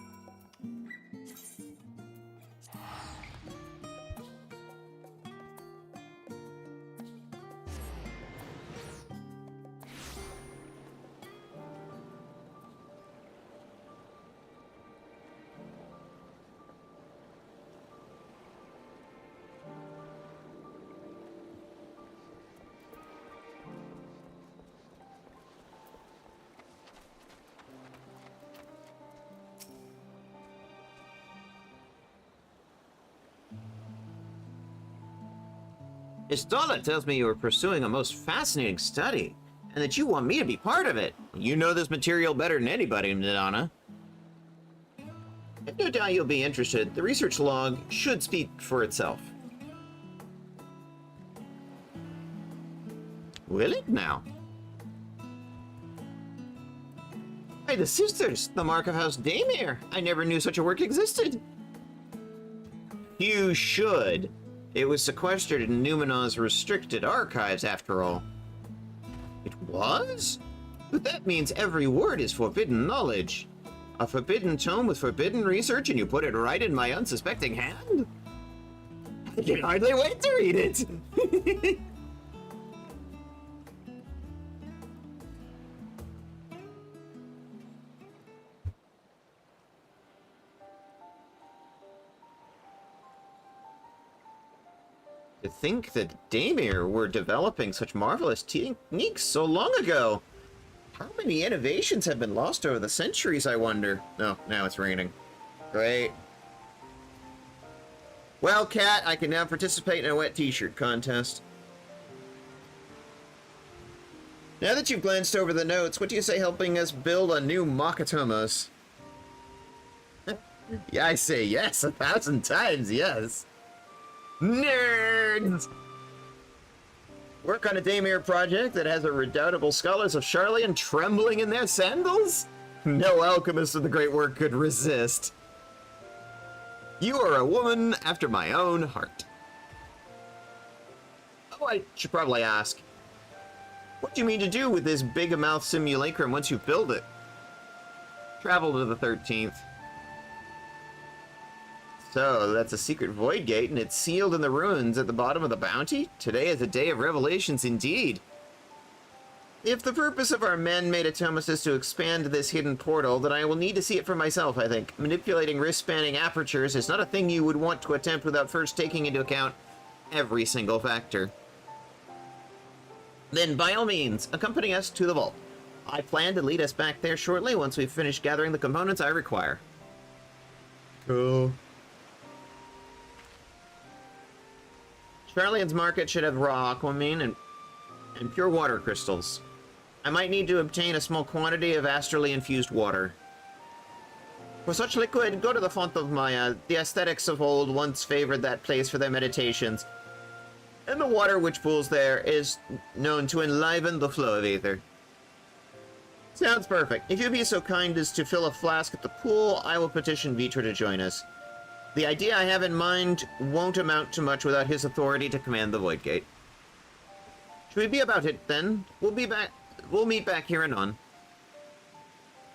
Istala tells me you are pursuing a most fascinating study, and that you want me to be part of it. You know this material better than anybody, Nadana. I've no doubt you'll be interested. The research log should speak for itself. Will it now? Hey, the sisters, the mark of House Daymere. I never knew such a work existed. You should. It was sequestered in Numenor's restricted archives, after all. It was? But that means every word is forbidden knowledge. A forbidden tome with forbidden research, and you put it right in my unsuspecting hand? I can hardly wait to read it! To think that Daymere were developing such marvelous techniques so long ago. How many innovations have been lost over the centuries, I wonder? Oh, now it's raining. Great. Well, Cat, I can now participate in a wet t-shirt contest. Now that you've glanced over the notes, what do you say helping us build a new Makatomos? Yeah, I say yes 1,000 times, yes. Nerds! Work on a Daymere project that has a redoubtable scholars of Charlian trembling in their sandals? No alchemist of the great work could resist. You are a woman after my own heart. Oh, I should probably ask. What do you mean to do with this big-a-mouth simulacrum once you build it? Travel to the 13th. So, that's a secret void gate, and it's sealed in the ruins at the bottom of the bounty? Today is a day of revelations indeed. If the purpose of our man-made Atomus is to expand this hidden portal, then I will need to see it for myself, I think. Manipulating wrist-spanning apertures is not a thing you would want to attempt without first taking into account every single factor. Then, by all means, accompany us to the vault. I plan to lead us back there shortly once we've finished gathering the components I require. Cool. Charlian's market should have raw aquamine and pure water crystals. I might need to obtain a small quantity of astrally infused water. For such liquid, go to the Font of Maya. The aesthetics of old once favored that place for their meditations, and the water which pools there is known to enliven the flow of ether. Sounds perfect. If you'd be so kind as to fill a flask at the pool, I will petition Vitra to join us. The idea I have in mind won't amount to much without his authority to command the Void Gate. Should we be about it, then? We'll meet back here anon.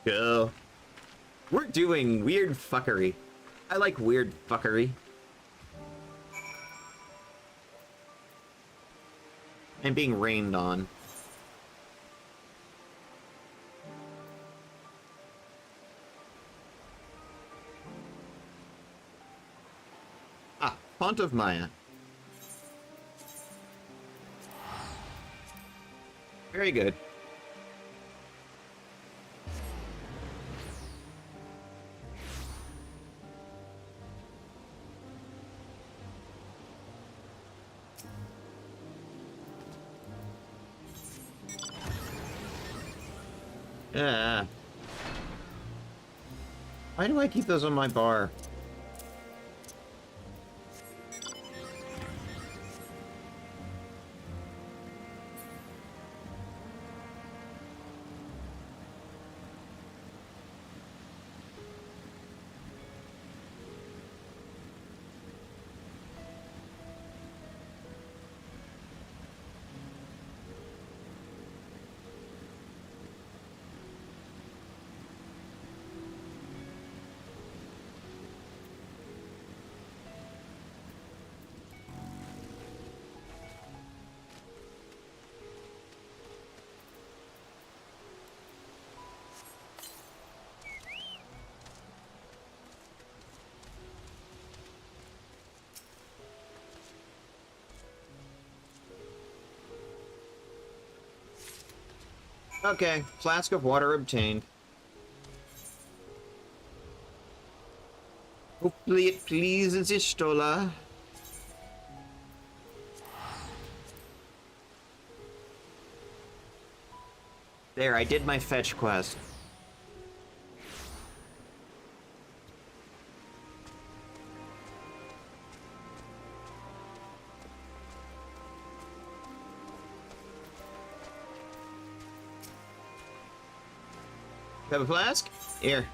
Cool. We're doing weird fuckery. I like weird fuckery. I'm being rained on. Ah, Font of Maya. Very good. Yeah. Why do I keep those on my bar? Okay, flask of water obtained. Hopefully it pleases Ishtola. There, I did my fetch quest. Have a flask? Here.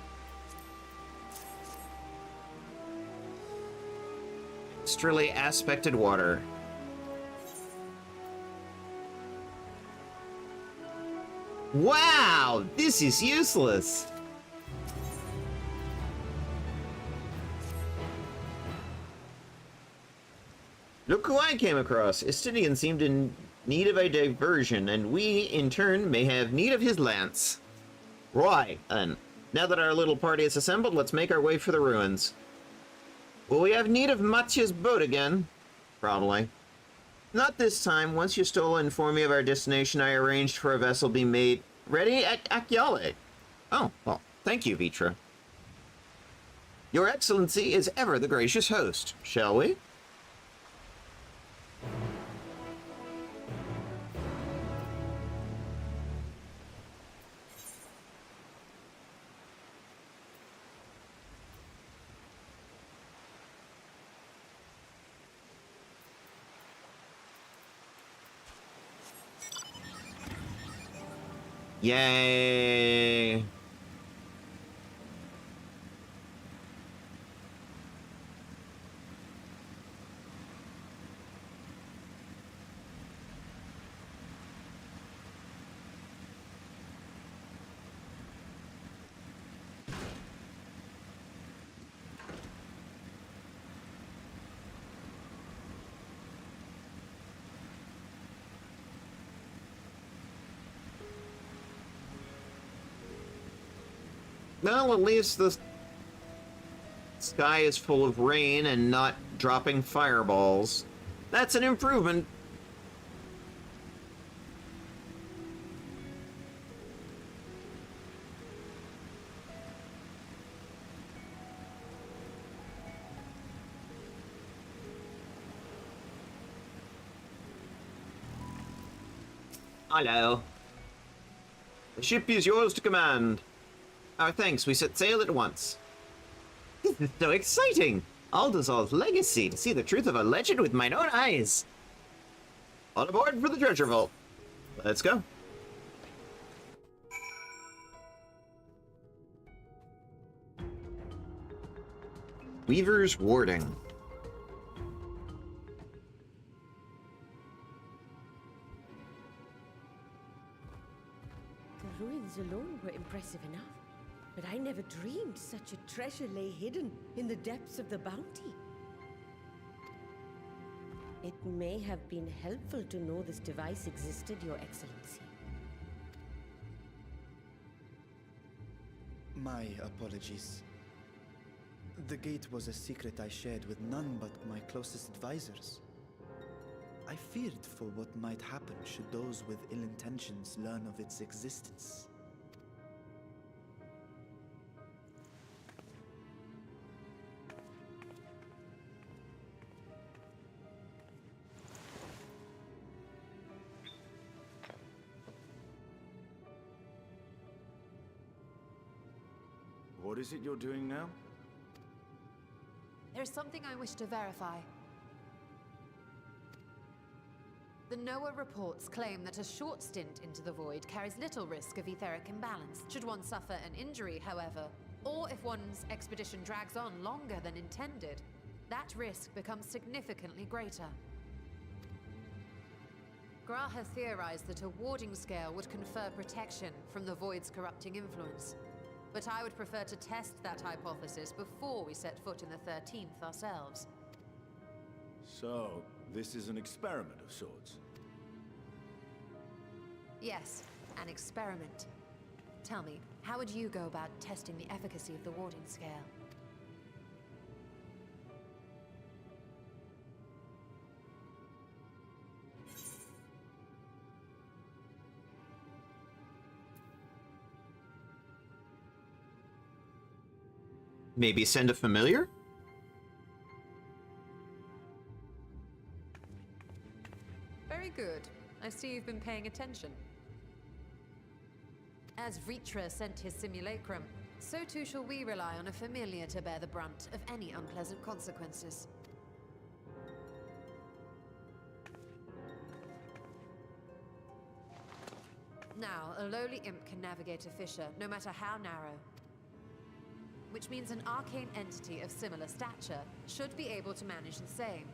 Extremely aspected water. Wow, this is useless. Look who I came across. Estinian seemed in need of a diversion, and we, in turn, may have need of his lance. Right, then. Now that our little party is assembled, let's make our way for the ruins. Will we have need of Matya's boat again? Probably. Not this time. Once Yustola informed me of our destination, I arranged for a vessel be made ready at Akyale. Oh, well, thank you, Vitra. Your Excellency is ever the gracious host. Shall we? Yay! Well, at least the sky is full of rain and not dropping fireballs. That's an improvement. Hello. The ship is yours to command. Our thanks, we set sail at once. This is so exciting! Aldazal's legacy, to see the truth of a legend with mine own eyes. On aboard for the treasure vault. Let's go. Weaver's Warding. The ruins alone were impressive enough. But I never dreamed such a treasure lay hidden in the depths of the bounty. It may have been helpful to know this device existed, Your Excellency. My apologies. The gate was a secret I shared with none but my closest advisors. I feared for what might happen should those with ill intentions learn of its existence. What is it you're doing now? There's something I wish to verify. The NOAA reports claim that a short stint into the void carries little risk of etheric imbalance, should one suffer an injury, however, or if one's expedition drags on longer than intended, that risk becomes significantly greater. Graha theorized that a warding scale would confer protection from the void's corrupting influence. But I would prefer to test that hypothesis before we set foot in the 13th ourselves. So, this is an experiment of sorts. Yes, an experiment. Tell me, how would you go about testing the efficacy of the warding scale? Maybe send a familiar? Very good. I see you've been paying attention. As Vritra sent his simulacrum, so too shall we rely on a familiar to bear the brunt of any unpleasant consequences. Now, a lowly imp can navigate a fissure, no matter how narrow. Which means an arcane entity of similar stature should be able to manage the same.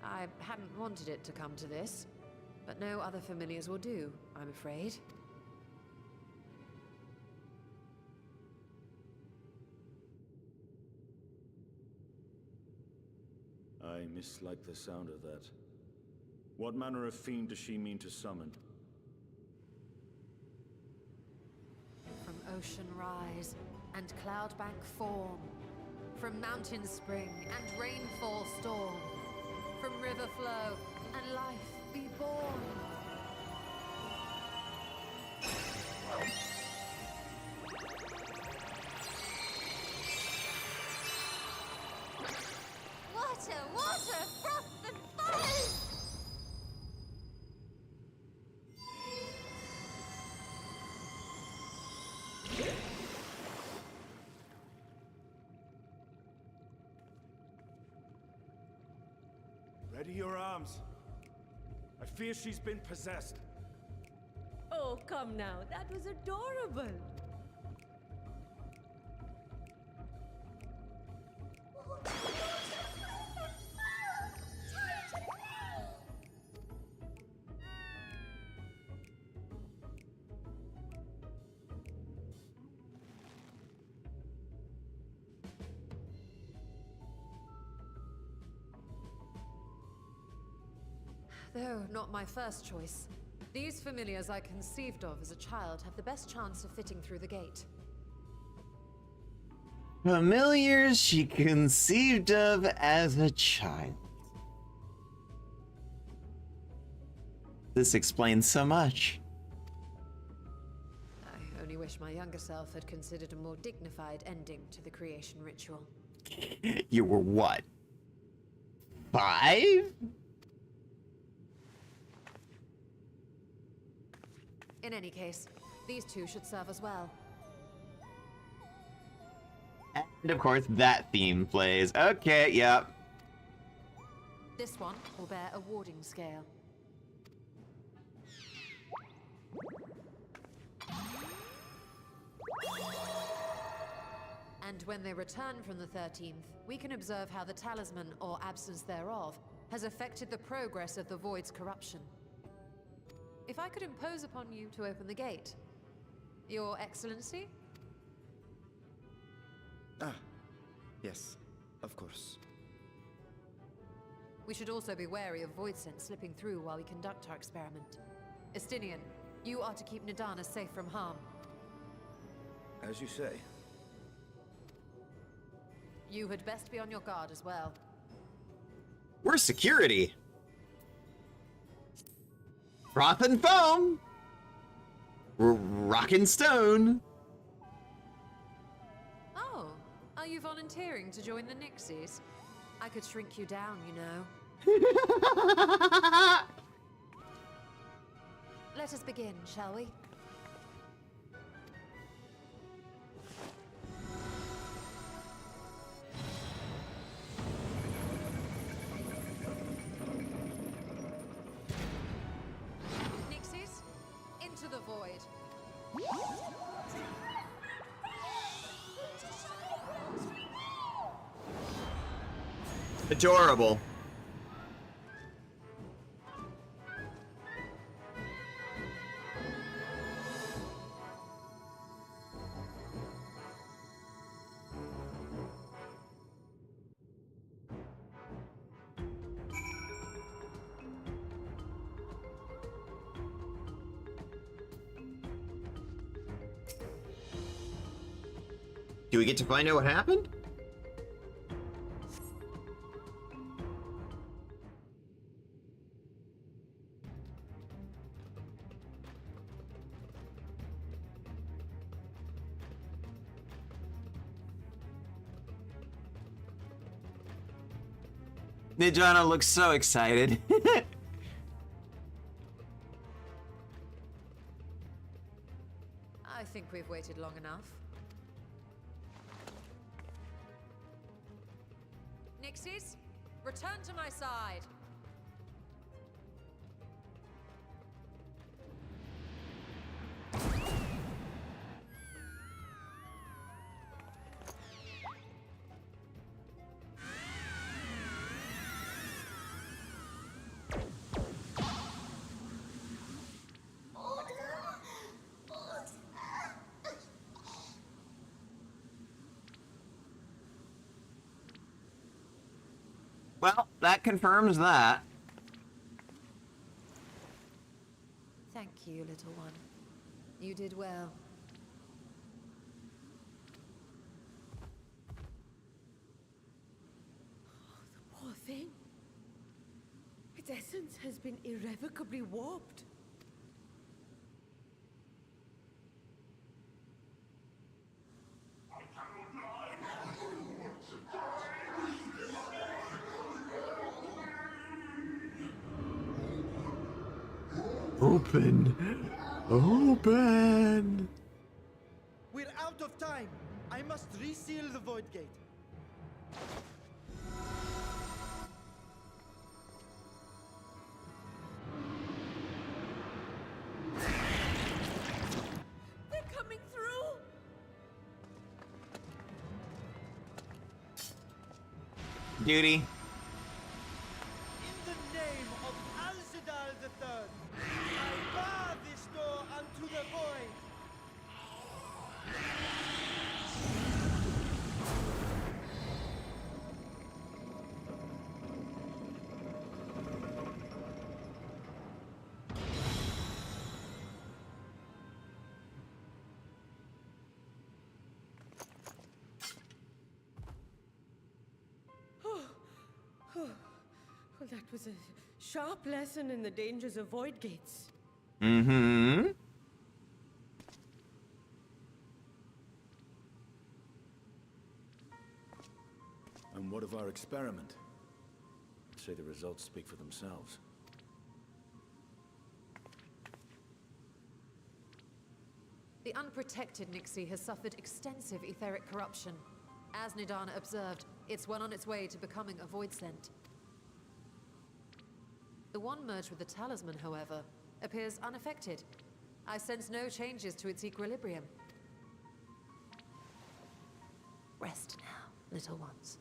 I hadn't wanted it to come to this, but no other familiars will do, I'm afraid. I mislike the sound of that. What manner of fiend does she mean to summon? From ocean rise and cloudbank form, from mountain spring and rainfall storm, from river flow and life be born. Water, water, froth and foam! Ready your arms. I fear she's been possessed. Oh, come now. That was adorable. Though not my first choice. These familiars I conceived of as a child have the best chance of fitting through the gate. Familiars she conceived of as a child. This explains so much. I only wish my younger self had considered a more dignified ending to the creation ritual. You were what? 5? In any case, these two should serve as well. And of course, that theme plays. Okay, yep. This one will bear a warding scale. And when they return from the 13th, we can observe how the talisman, or absence thereof, has affected the progress of the Void's corruption. If I could impose upon you to open the gate. Your Excellency? Ah, yes, of course. We should also be wary of void scent slipping through while we conduct our experiment. Estinian, you are to keep Nidana safe from harm. As you say. You had best be on your guard as well. We're security. Froth and foam. Rock and stone. Oh, are you volunteering to join the Nixies? I could shrink you down, you know. Let us begin, shall we? Nixies, into the void. Adorable. Do we get to find out what happened? Nidana looks so excited. I think we've waited long enough. Nixies, return to my side. that confirms that. Thank you, little one. You did well. Poor thing. Its essence has been irrevocably warped. Open. Open. We're out of time. I must reseal the void gate. They're coming through! Duty. In the name of Alzadal III, I bar this door unto the void. Well, that was a sharp lesson in the dangers of void gates. Mm-hmm. And what of our experiment? I'd say the results speak for themselves. The unprotected Nixie has suffered extensive etheric corruption. As Nidana observed, it's well on its way to becoming a void scent. The one merged with the talisman, however, appears unaffected. I sense no changes to its equilibrium. Rest now, little ones.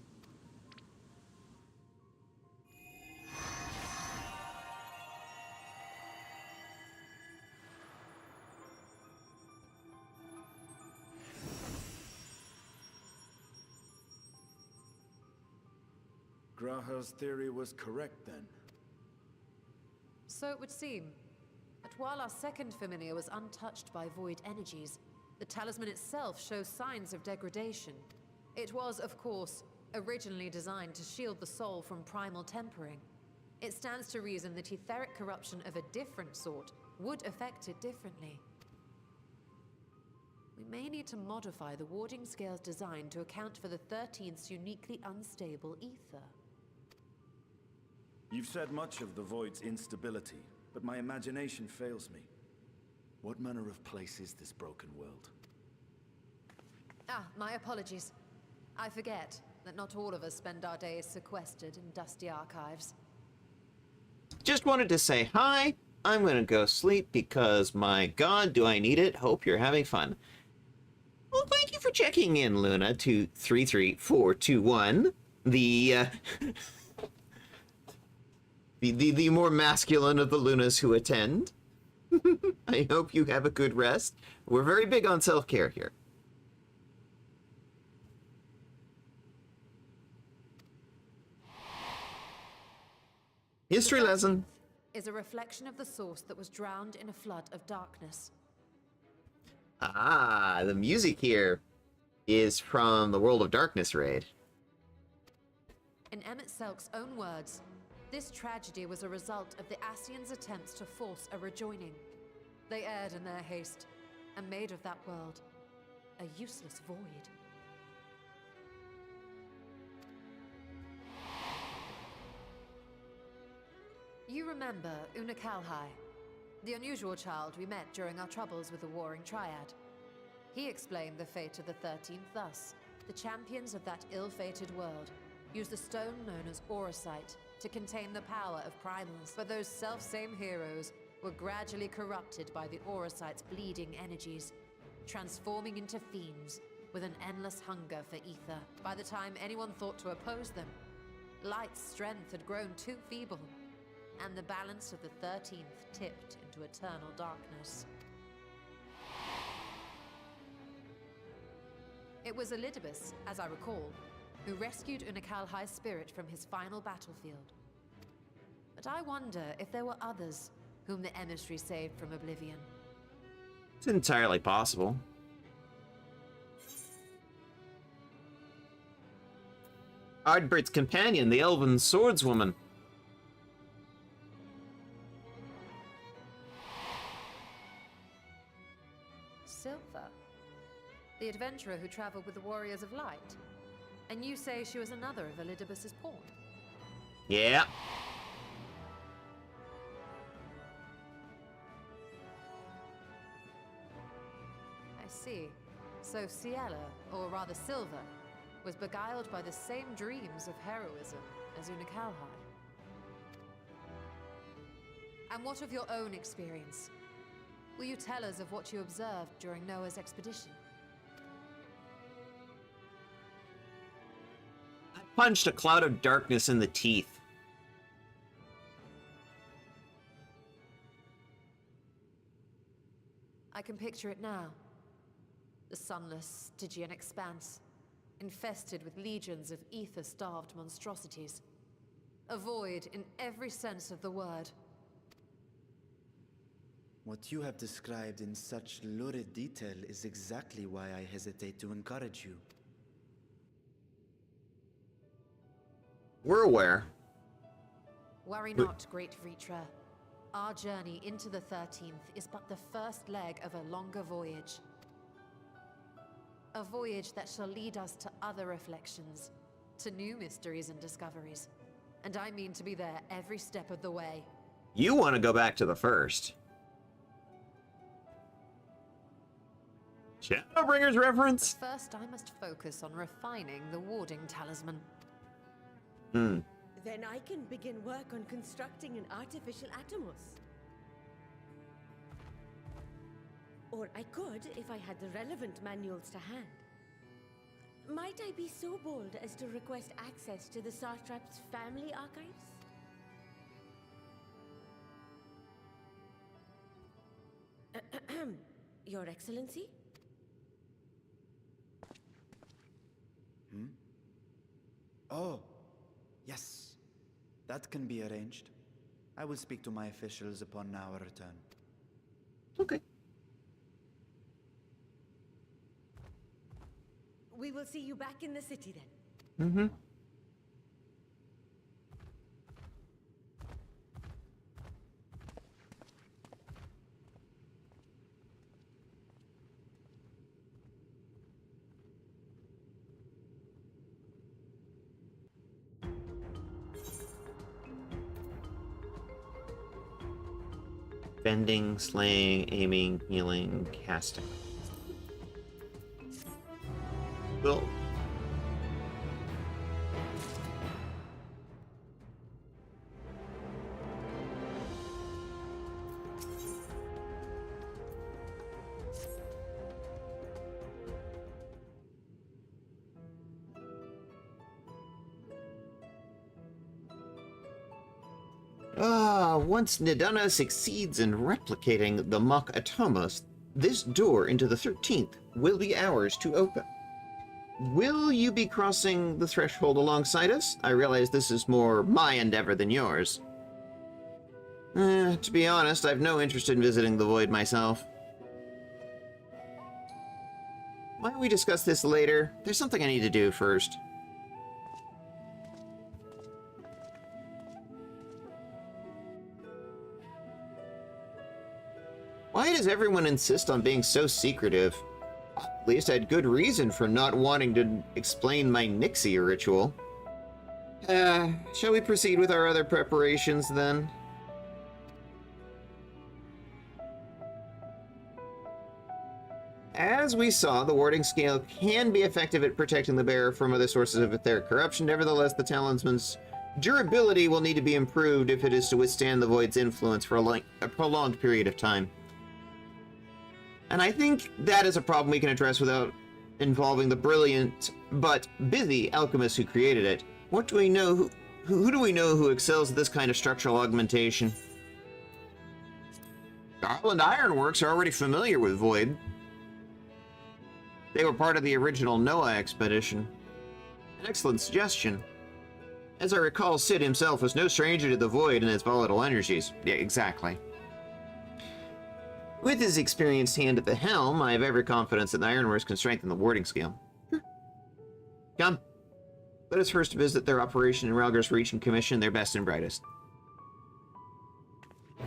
Graha's theory was correct then. So it would seem. But while our second familiar was untouched by void energies, the talisman itself shows signs of degradation. It was, of course, originally designed to shield the soul from primal tempering. It stands to reason that etheric corruption of a different sort would affect it differently. We may need to modify the warding scale's design to account for the 13th's uniquely unstable ether. You've said much of the Void's instability, but my imagination fails me. What manner of place is this broken world? Ah, my apologies. I forget that not all of us spend our days sequestered in dusty archives. Just wanted to say hi. I'm gonna go sleep because, my god, do I need it. Hope you're having fun. Well, thank you for checking in, Luna, to 33421. The more masculine of the Lunas who attend. I hope you have a good rest. We're very big on self-care here. History lesson. Is a reflection of the source that was drowned in a flood of darkness. Ah, the music here is from the World of Darkness raid. In Emmett Selk's own words, this tragedy was a result of the Ascians' attempts to force a rejoining. They erred in their haste, and made of that world a useless void. You remember Una Kalhai, the unusual child we met during our troubles with the Warring Triad. He explained the fate of the 13th thus. The champions of that ill-fated world used the stone known as Auracite to contain the power of primals, but those self-same heroes were gradually corrupted by the Auracite's bleeding energies, transforming into fiends with an endless hunger for ether. By the time anyone thought to oppose them, Light's strength had grown too feeble, and the balance of the 13th tipped into eternal darkness. It was Elidibus, as I recall, who rescued Unikal High's spirit from his final battlefield. But I wonder if there were others whom the emissary saved from oblivion. It's entirely possible. Ardbert's companion, the elven swordswoman. Silva, the adventurer who traveled with the Warriors of Light. And you say she was another of Elidibus's pawn? Yeah. I see. So Ciela, or rather Silva, was beguiled by the same dreams of heroism as Unikal High. And what of your own experience? Will you tell us of what you observed during Noah's expedition? I punched a cloud of darkness in the teeth. I can picture it now. The sunless, Stygian expanse, infested with legions of ether-starved monstrosities. A void in every sense of the word. What you have described in such lurid detail is exactly why I hesitate to encourage you. We're aware. Worry not, great Vritra. Our journey into the 13th is but the first leg of a longer voyage. A voyage that shall lead us to other reflections, to new mysteries and discoveries. And I mean to be there every step of the way. You want to go back to the first. Shadowbringers reference? But first, I must focus on refining the warding talisman. Then I can begin work on constructing an artificial Atomos. Or I could if I had the relevant manuals to hand. Might I be so bold as to request access to the Satrap's family archives? Your Excellency? Oh, yes. That can be arranged. I will speak to my officials upon our return. Okay. We will see you back in the city then. Mm-hmm. Bending, slaying, aiming, healing, casting. Well. Once Nidana succeeds in replicating the mock Atomos, this door into the 13th will be ours to open. Will you be crossing the threshold alongside us? I realize this is more my endeavor than yours. To be honest, I've no interest in visiting the Void myself. Why don't we discuss this later? There's something I need to do first. Why does everyone insist on being so secretive? At least I had good reason for not wanting to explain my Nixie ritual. Shall we proceed with our other preparations then? As we saw, the warding scale can be effective at protecting the bearer from other sources of etheric corruption. Nevertheless, the talisman's durability will need to be improved if it is to withstand the Void's influence for a prolonged period of time. And I think that is a problem we can address without involving the brilliant but busy alchemists who created it. What do we know? Who do we know who excels at this kind of structural augmentation? Garland Ironworks are already familiar with Void. They were part of the original Noah expedition. An excellent suggestion. As I recall, Sid himself was no stranger to the void and its volatile energies. Yeah, exactly. With his experienced hand at the helm, I have every confidence that the Ironworks can strengthen the warding skill. Come. Let us first visit their operation in Ralgar's Reach and commission their best and brightest.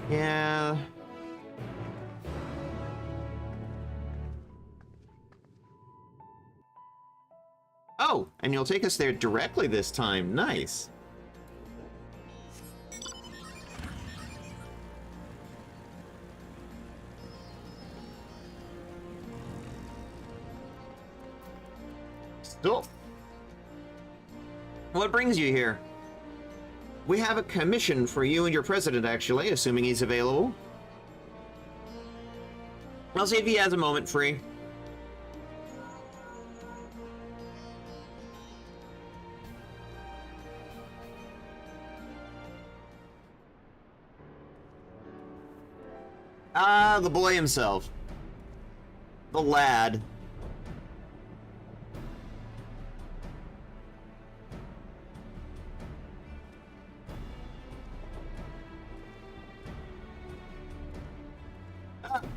Yeah. Oh, and you'll take us there directly this time. Nice. So, what brings you here? We have a commission for you and your president, actually, assuming he's available. I'll see if he has a moment free. Ah, the boy himself. The lad.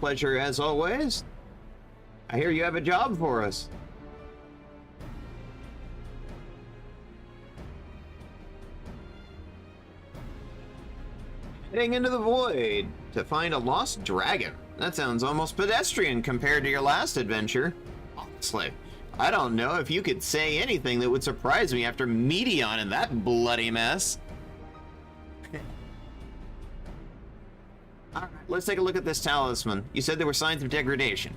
Pleasure as always. I hear you have a job for us. Heading into the void to find a lost dragon. That sounds almost pedestrian compared to your last adventure. Honestly, I don't know if you could say anything that would surprise me after Meteon in that bloody mess. Alright, let's take a look at this talisman. You said there were signs of degradation.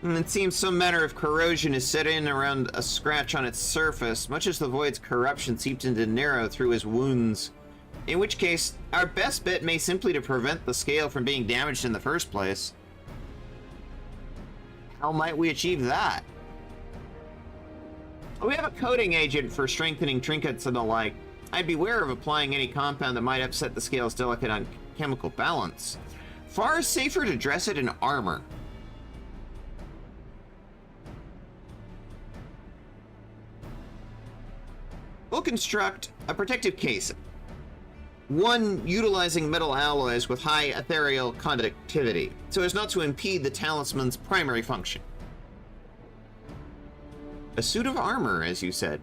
It seems some manner of corrosion is set in around a scratch on its surface, much as the void's corruption seeped into Nero through his wounds. In which case, our best bet may simply to prevent the scale from being damaged in the first place. How might we achieve that? We have a coating agent for strengthening trinkets and the like. I'd beware of applying any compound that might upset the scale's delicate chemical balance. Far safer to dress it in armor. We'll construct a protective casing. One utilizing metal alloys with high ethereal conductivity, so as not to impede the talisman's primary function. A suit of armor, as you said.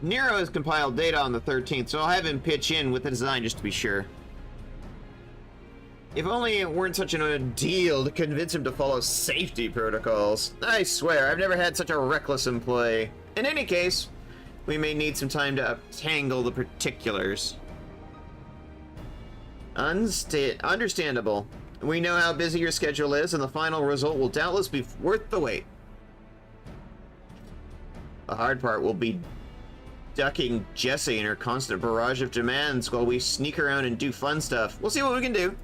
Nero has compiled data on the 13th, so I'll have him pitch in with the design just to be sure. If only it weren't such an ordeal to convince him to follow safety protocols. I swear, I've never had such a reckless employee. In any case, we may need some time to untangle the particulars. Understandable. We know how busy your schedule is, and the final result will doubtless be worth the wait. The hard part will be ducking Jessie and her constant barrage of demands while we sneak around and do fun stuff. We'll see what we can do.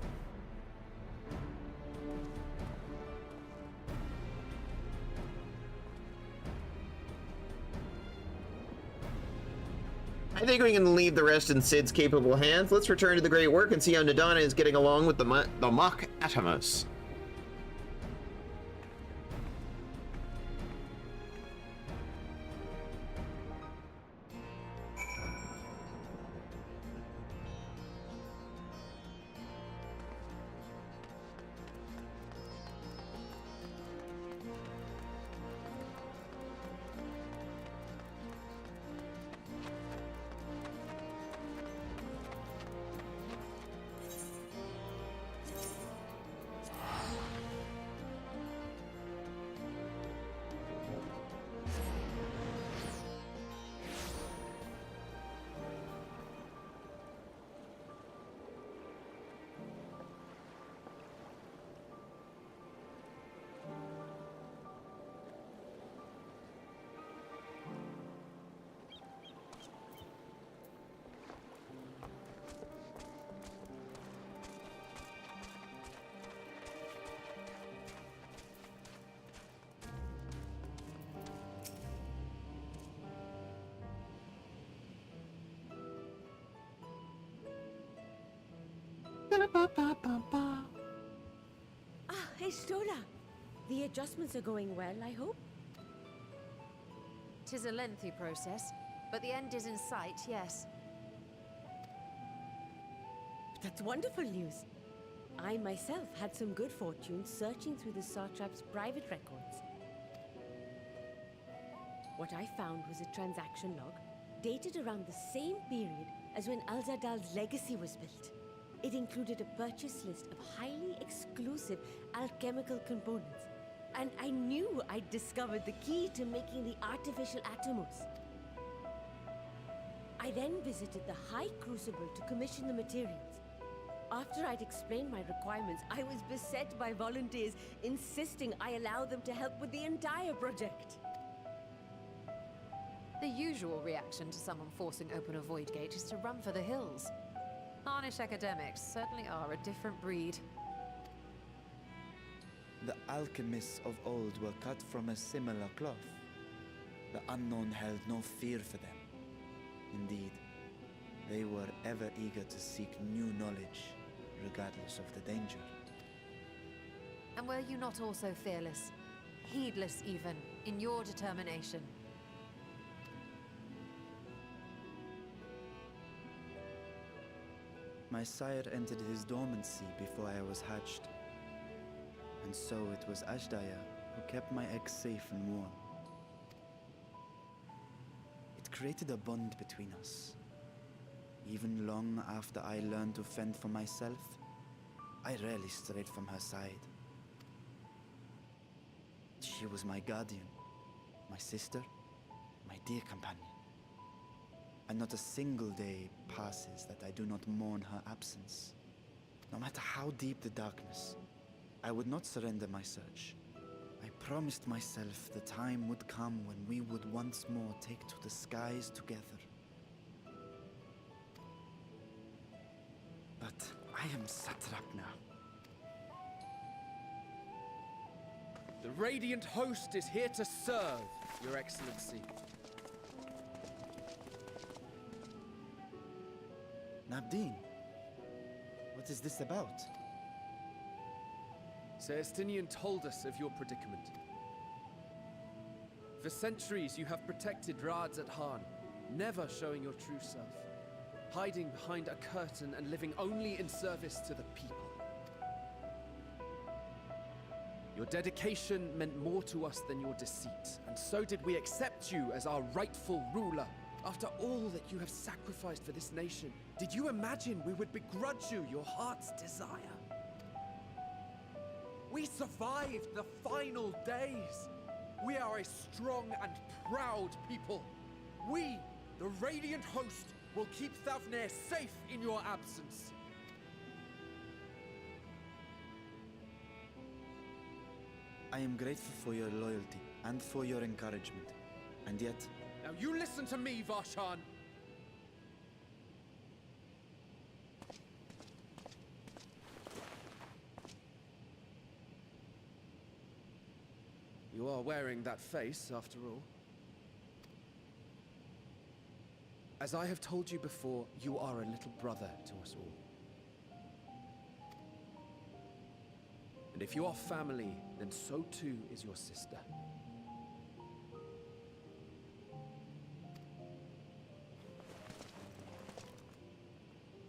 I think we can leave the rest in Sid's capable hands. Let's return to the great work and see how Nadana is getting along with the mock Atomos. Gestola! The adjustments are going well, I hope? 'Tis a lengthy process, but the end is in sight, yes. That's wonderful news. I myself had some good fortune searching through the Satrap's private records. What I found was a transaction log dated around the same period as when Alzadal's legacy was built. It included a purchase list of highly exclusive alchemical components, and I knew I'd discovered the key to making the artificial atomos. I then visited the High Crucible to commission the materials. After I'd explained my requirements, I was beset by volunteers insisting I allow them to help with the entire project. The usual reaction to someone forcing open a void gate is to run for the hills. Harnish academics certainly are a different breed. The alchemists of old were cut from a similar cloth. The unknown held no fear for them. Indeed, they were ever eager to seek new knowledge, regardless of the danger. And were you not also fearless, heedless even, in your determination? My sire entered his dormancy before I was hatched. And so it was Ashdaya who kept my eggs safe and warm. It created a bond between us. Even long after I learned to fend for myself, I rarely strayed from her side. She was my guardian, my sister, my dear companion. And not a single day passes that I do not mourn her absence. No matter how deep the darkness, I would not surrender my search. I promised myself the time would come when we would once more take to the skies together. But I am satrap now. The Radiant Host is here to serve, Your Excellency. Nabdeen, what is this about? Celestinian told us of your predicament. For centuries you have protected Rads at Han, never showing your true self, hiding behind a curtain and living only in service to the people. Your dedication meant more to us than your deceit, and so did we accept you as our rightful ruler. After all that you have sacrificed for this nation, did you imagine we would begrudge you your heart's desire? We survived the final days. We are a strong and proud people. We, the Radiant Host, will keep Thavnair safe in your absence. I am grateful for your loyalty and for your encouragement. And yet, Now you listen to me, Varshan. You are wearing that face, after all. As I have told you before, you are a little brother to us all. And if you are family, then so too is your sister.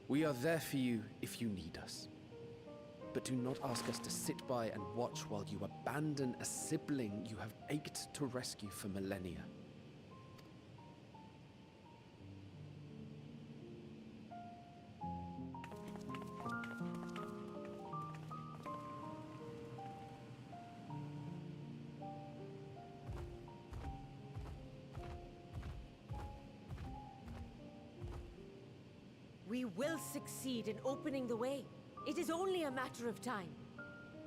We are there for you if you need us. But do not ask us to sit by and watch while you abandon a sibling you have ached to rescue for millennia. We will succeed in opening the way. It is only a matter of time.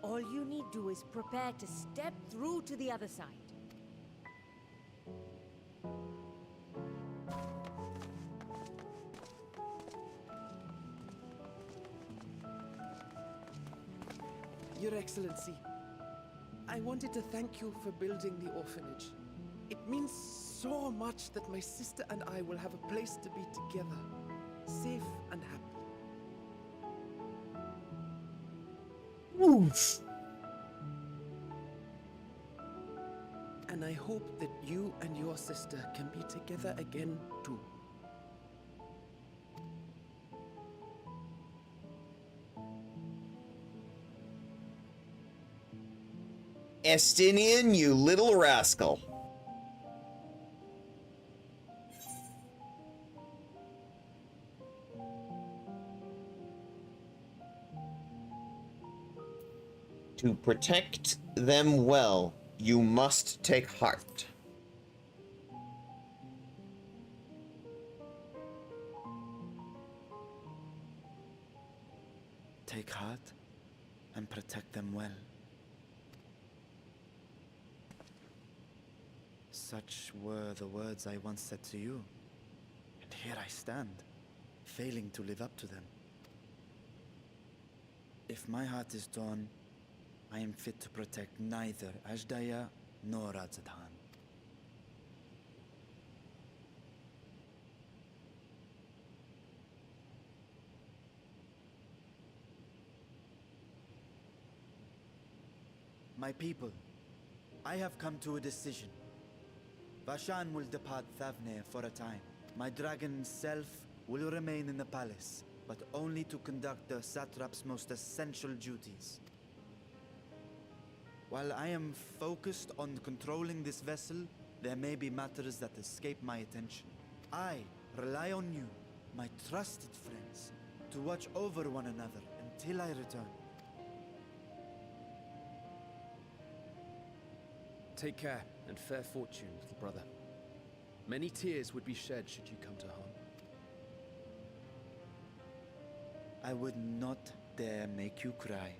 All you need do is prepare to step through to the other side. Your Excellency, I wanted to thank you for building the orphanage. It means so much that my sister and I will have a place to be together, safe and happy. Oof. and I hope that you and your sister can be together again too. Estinian, you little rascal. To protect them well, you must take heart. Take heart and protect them well. Such were the words I once said to you. And here I stand, failing to live up to them. If my heart is torn, I am fit to protect neither Ajdaya nor Radzatan. My people, I have come to a decision. Vashan will depart Thavne for a time. My dragon self will remain in the palace, but only to conduct the satrap's most essential duties. While I am focused on controlling this vessel, there may be matters that escape my attention. I rely on you, my trusted friends, to watch over one another until I return. Take care and fair fortune, little brother. Many tears would be shed should you come to harm. I would not dare make you cry.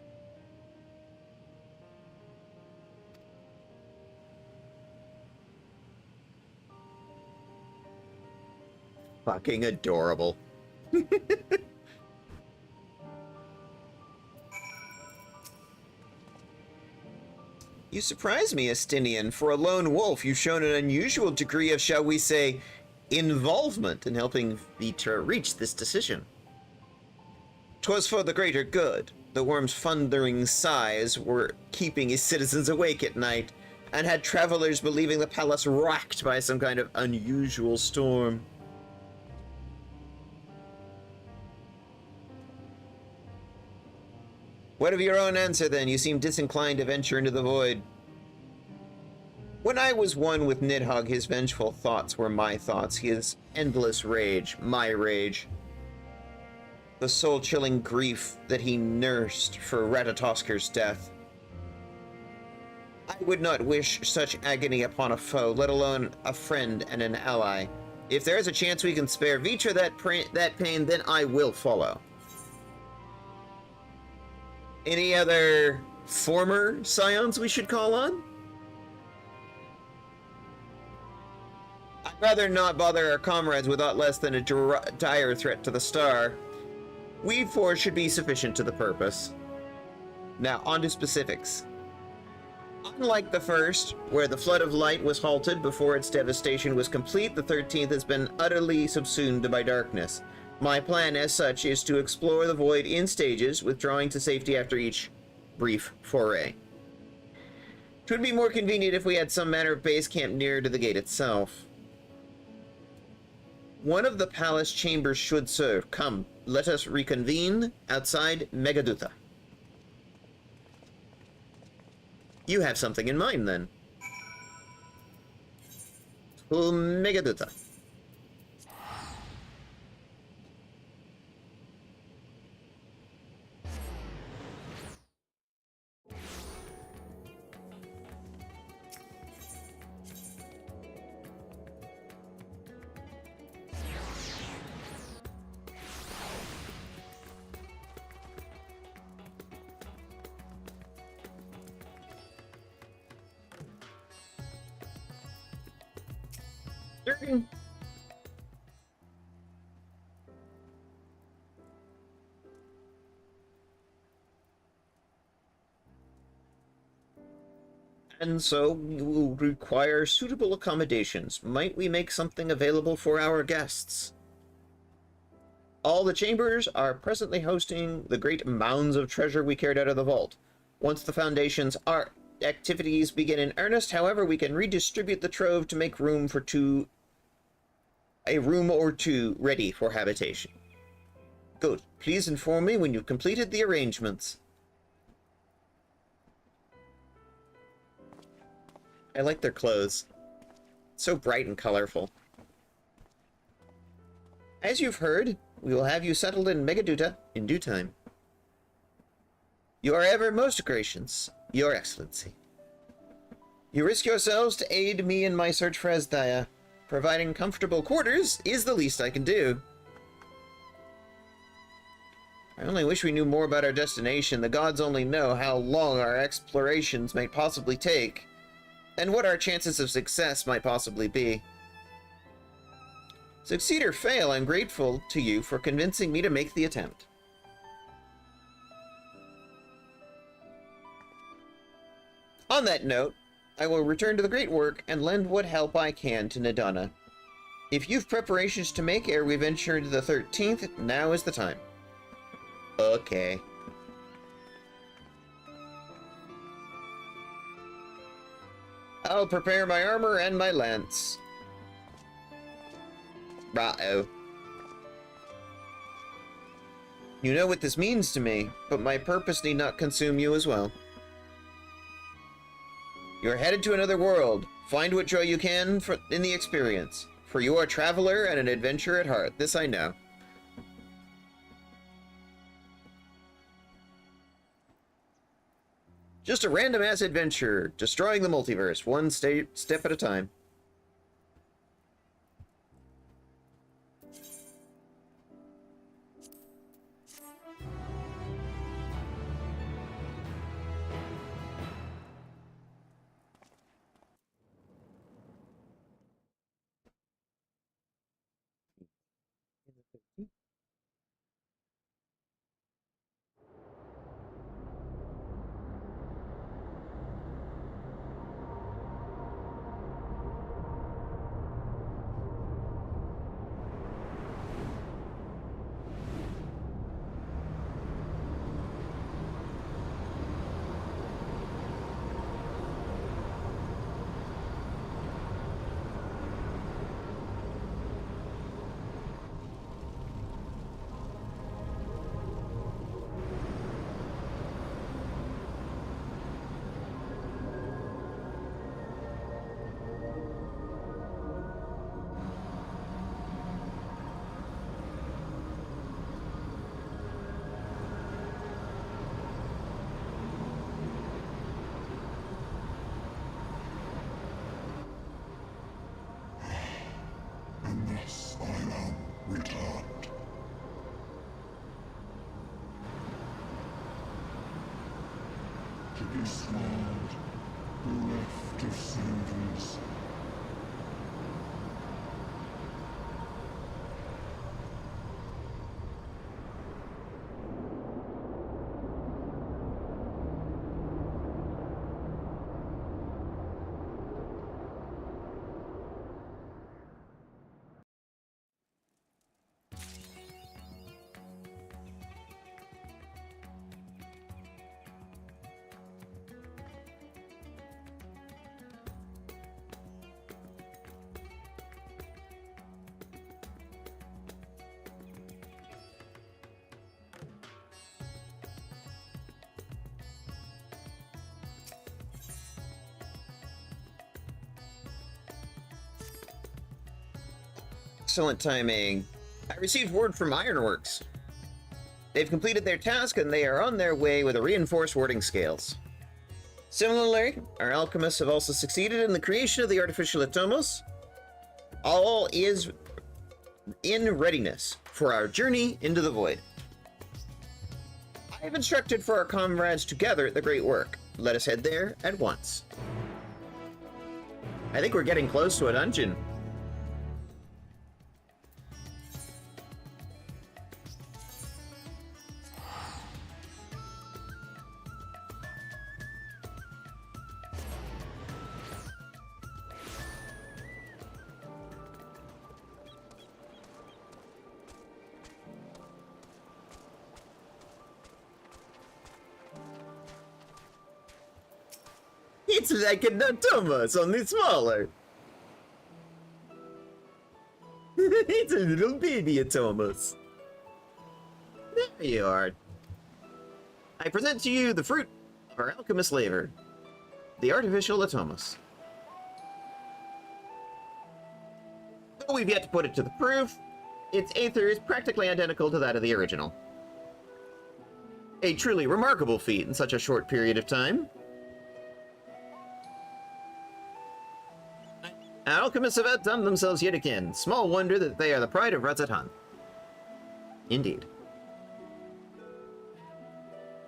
Fucking adorable. You surprise me, Estinian. For a lone wolf, you've shown an unusual degree of, shall we say, involvement in helping Vitra reach this decision. 'Twas for the greater good. The worm's thundering sighs were keeping his citizens awake at night, and had travelers believing the palace racked by some kind of unusual storm. What of your own answer, then? You seem disinclined to venture into the void. When I was one with Nidhogg, his vengeful thoughts were my thoughts, his endless rage, my rage. The soul-chilling grief that he nursed for Ratatosker's death. I would not wish such agony upon a foe, let alone a friend and an ally. If there is a chance we can spare Vitra that pain, then I will follow. Any other former scions we should call on? I'd rather not bother our comrades with aught less than a dire threat to the star. We four should be sufficient to the purpose. Now, on to specifics. Unlike the first, where the flood of light was halted before its devastation was complete, the 13th has been utterly subsumed by darkness. My plan, as such, is to explore the void in stages, withdrawing to safety after each brief foray. It would be more convenient if we had some manner of base camp nearer to the gate itself. One of the palace chambers should serve. Come, let us reconvene outside Megadutha. You have something in mind, then. To Megadutha. And so we will require suitable accommodations. Might we make something available for our guests? All the chambers are presently hosting the great mounds of treasure we carried out of the vault. Once the foundations are activities begin in earnest. However, we can redistribute the trove to make room for a room or two ready for habitation. Good. Please inform me when you've completed the arrangements. I like their clothes. So bright and colorful. As you've heard, we will have you settled in Megaduta in due time. You are ever most gracious, Your Excellency. You risk yourselves to aid me in my search for Azthaya. Providing comfortable quarters is the least I can do. I only wish we knew more about our destination. The gods only know how long our explorations might possibly take, and what our chances of success might possibly be. Succeed or fail, I'm grateful to you for convincing me to make the attempt. On that note, I will return to the great work and lend what help I can to Nadana. If you've preparations to make ere we venture into the 13th, now is the time. Okay. I'll prepare my armor and my lance. Right-o. You know what this means to me, but my purpose need not consume you as well. You're headed to another world. Find what joy you can in the experience. For you are a traveler and an adventurer at heart. This I know. Just a random-ass adventure, destroying the multiverse, one step at a time. Thus I am returned. To this world, bereft of savours. Excellent timing. I received word from Ironworks. They've completed their task and they are on their way with a reinforced warding scales. Similarly, our alchemists have also succeeded in the creation of the artificial atomos. All is in readiness for our journey into the void. I have instructed for our comrades to gather at the great work. Let us head there at once. I think we're getting close to a dungeon. It's like an Thomas, only smaller. It's a little baby Thomas. There you are. I present to you the fruit of our alchemist labor, the artificial Atomus. Though we've yet to put it to the proof, its aether is practically identical to that of the original. A truly remarkable feat in such a short period of time. Alchemists have outdone themselves yet again. Small wonder that they are the pride of Razatan. Indeed.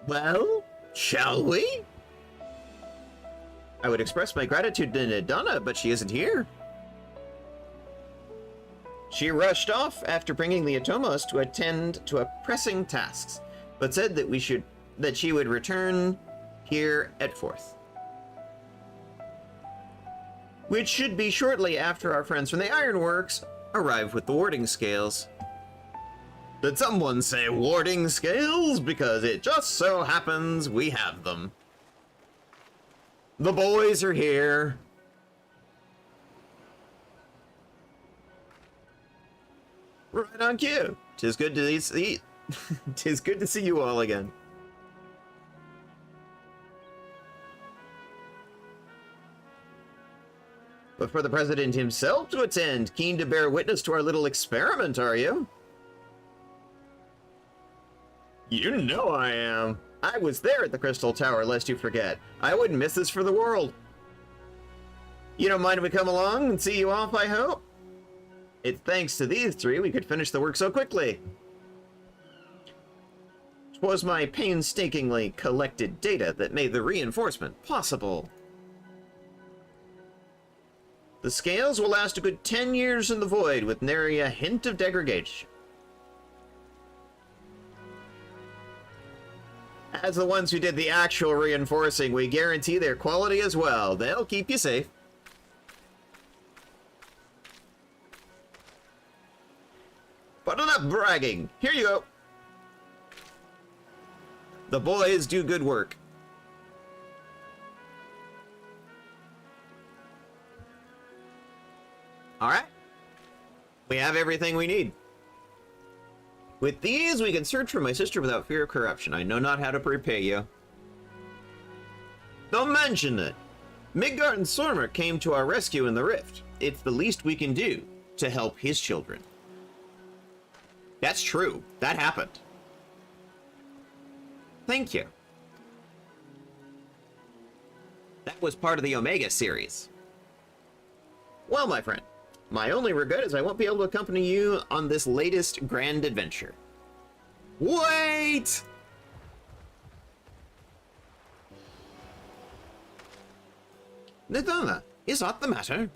Well, shall we? I would express my gratitude to Nadana, but she isn't here. She rushed off after bringing the Atomos to attend to a pressing tasks, but said that she would return here at 4th. Which should be shortly after our friends from the Ironworks arrive with the warding scales. Did someone say warding scales? Because it just so happens we have them. The boys are here. Right on cue. Tis good to see. Tis good to see you all again. But for the president himself to attend, keen to bear witness to our little experiment, are you? You know I am. I was there at the Crystal Tower, lest you forget. I wouldn't miss this for the world. You don't mind if we come along and see you off, I hope? It's thanks to these three we could finish the work so quickly. 'Twas my painstakingly collected data that made the reinforcement possible. The scales will last a good 10 years in the void with nary a hint of degradation. As the ones who did the actual reinforcing, we guarantee their quality as well. They'll keep you safe. But enough bragging. Here you go. The boys do good work. All right. We have everything we need. With these, we can search for my sister without fear of corruption. I know not how to repay you. Don't mention it. Midgard and Sormer came to our rescue in the rift. It's the least we can do to help his children. That's true. That happened. Thank you. That was part of the Omega series. Well, my friend, my only regret is I won't be able to accompany you on this latest grand adventure. Wait! Nadana, is that the matter?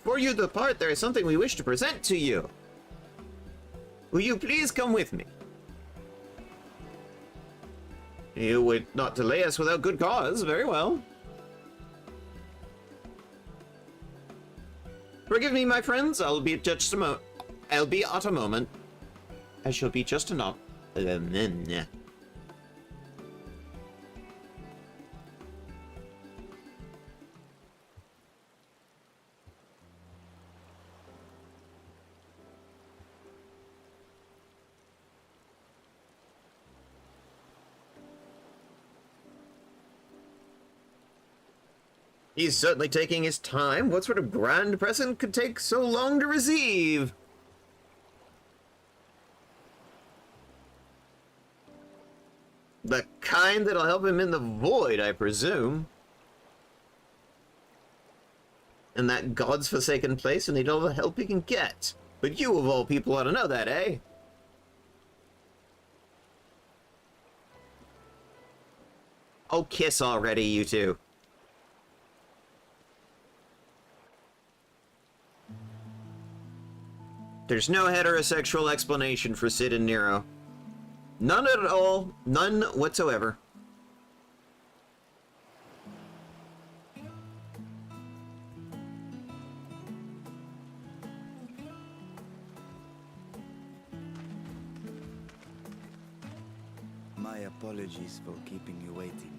Before you depart, there is something we wish to present to you. Will you please come with me? You would not delay us without good cause. Very well. Forgive me, my friends. I'll be at a moment. I shall be just a not. He's certainly taking his time. What sort of grand present could take so long to receive? The kind that'll help him in the void, I presume. In that God's forsaken place, and need all the help he can get. But you, of all people, ought to know that, eh? Oh, kiss already, you two. There's no heterosexual explanation for Sid and Nero. None at all. None whatsoever. My apologies for keeping you waiting.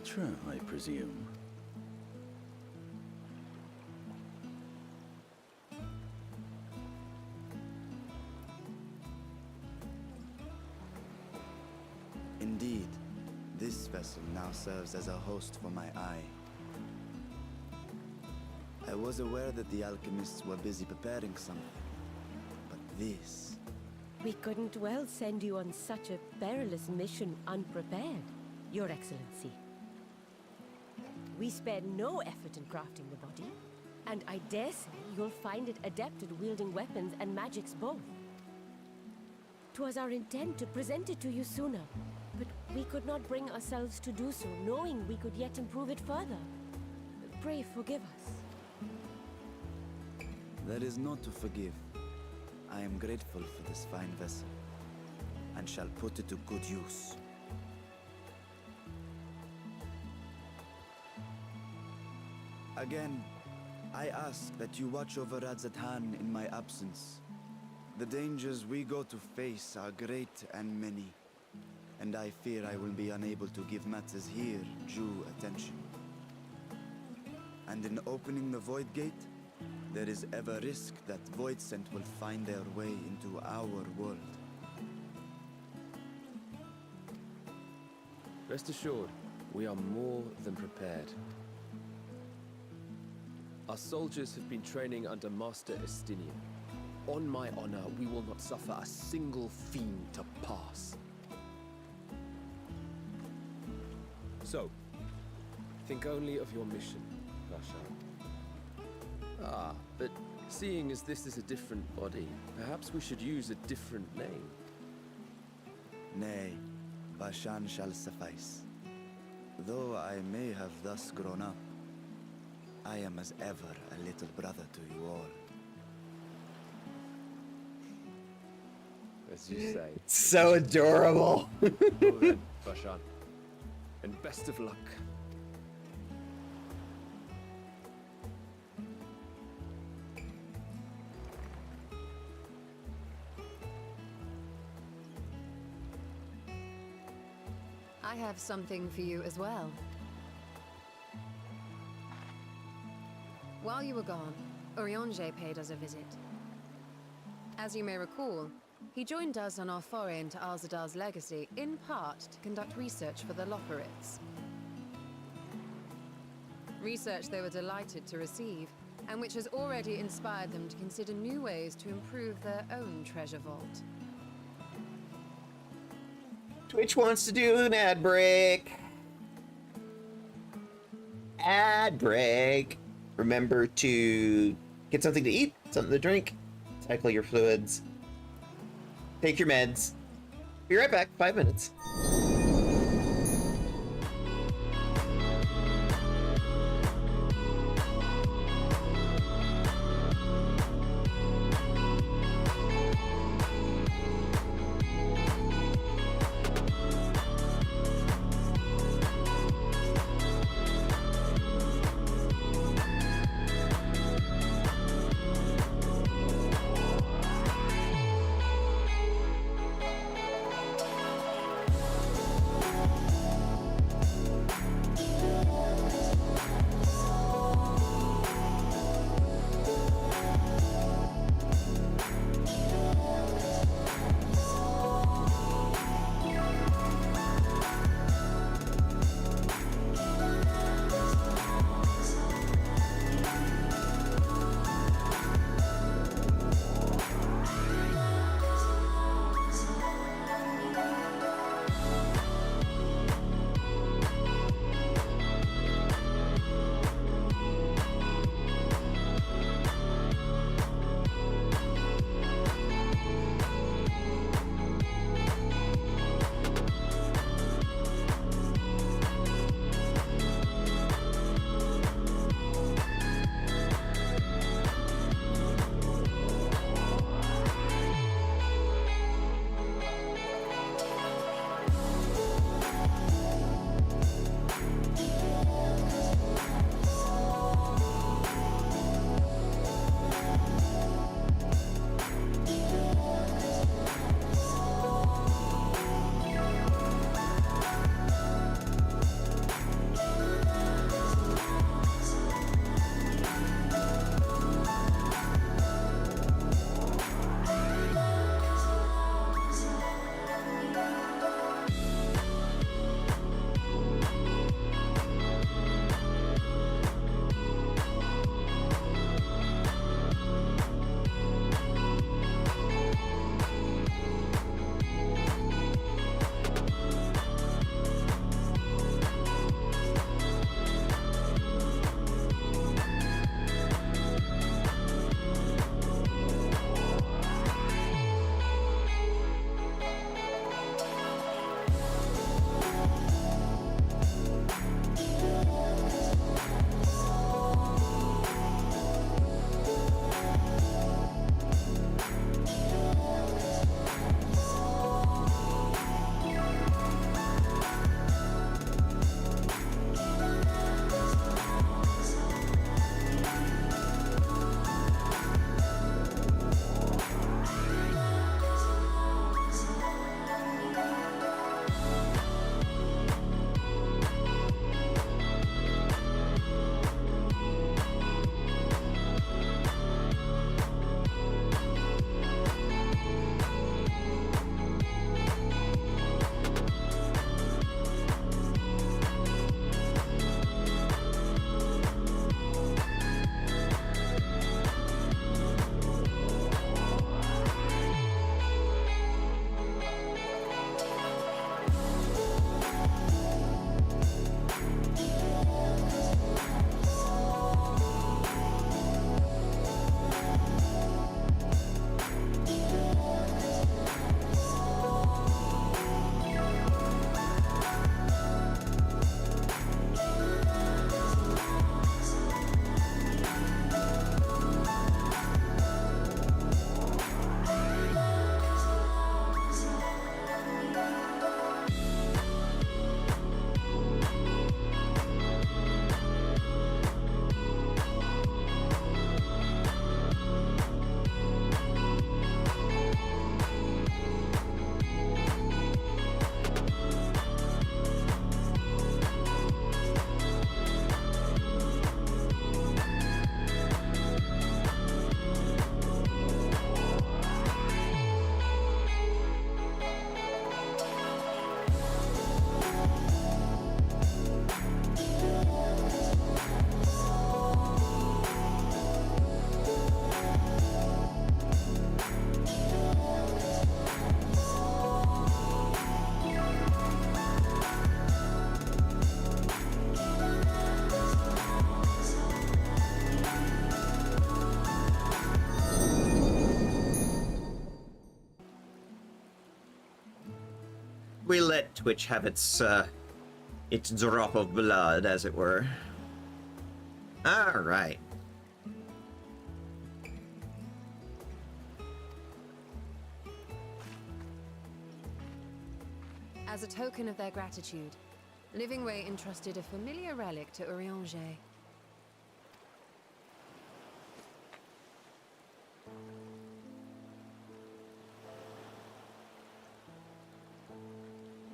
Ultra, I presume. Indeed, this vessel now serves as a host for my eye. I was aware that the alchemists were busy preparing something, but this... We couldn't well send you on such a perilous mission unprepared, Your Excellency. We spared no effort in crafting the body, and I dare say you'll find it adept at wielding weapons and magics both. 'Twas our intent to present it to you sooner, but we could not bring ourselves to do so, knowing we could yet improve it further. Pray forgive us. There is naught to forgive. I am grateful for this fine vessel, and shall put it to good use. Again, I ask that you watch over Radzatan in my absence. The dangers we go to face are great and many, and I fear I will be unable to give matters here due attention. And in opening the Void Gate, there is ever risk that Voidsent will find their way into our world. Rest assured, we are more than prepared. Our soldiers have been training under Master Estinian. On my honor, we will not suffer a single fiend to pass. So, think only of your mission, Vashan. Ah, but seeing as this is a different body, perhaps we should use a different name. Nay, Bashan shall suffice. Though I may have thus grown up, I am as ever a little brother to you all. As you say. So adorable. Well then, Vashan. And best of luck. I have something for you as well. While you were gone, Urianger paid us a visit. As you may recall, he joined us on our foray into Alzadal's legacy, in part to conduct research for the Loporrits. Research they were delighted to receive, and which has already inspired them to consider new ways to improve their own treasure vault. Twitch wants to do an ad break. Ad break. Remember to get something to eat, something to drink, cycle your fluids, take your meds. Be right back, 5 minutes. We let Twitch have its drop of blood, as it were. All right. As a token of their gratitude, Living Way entrusted a familiar relic to Urianger.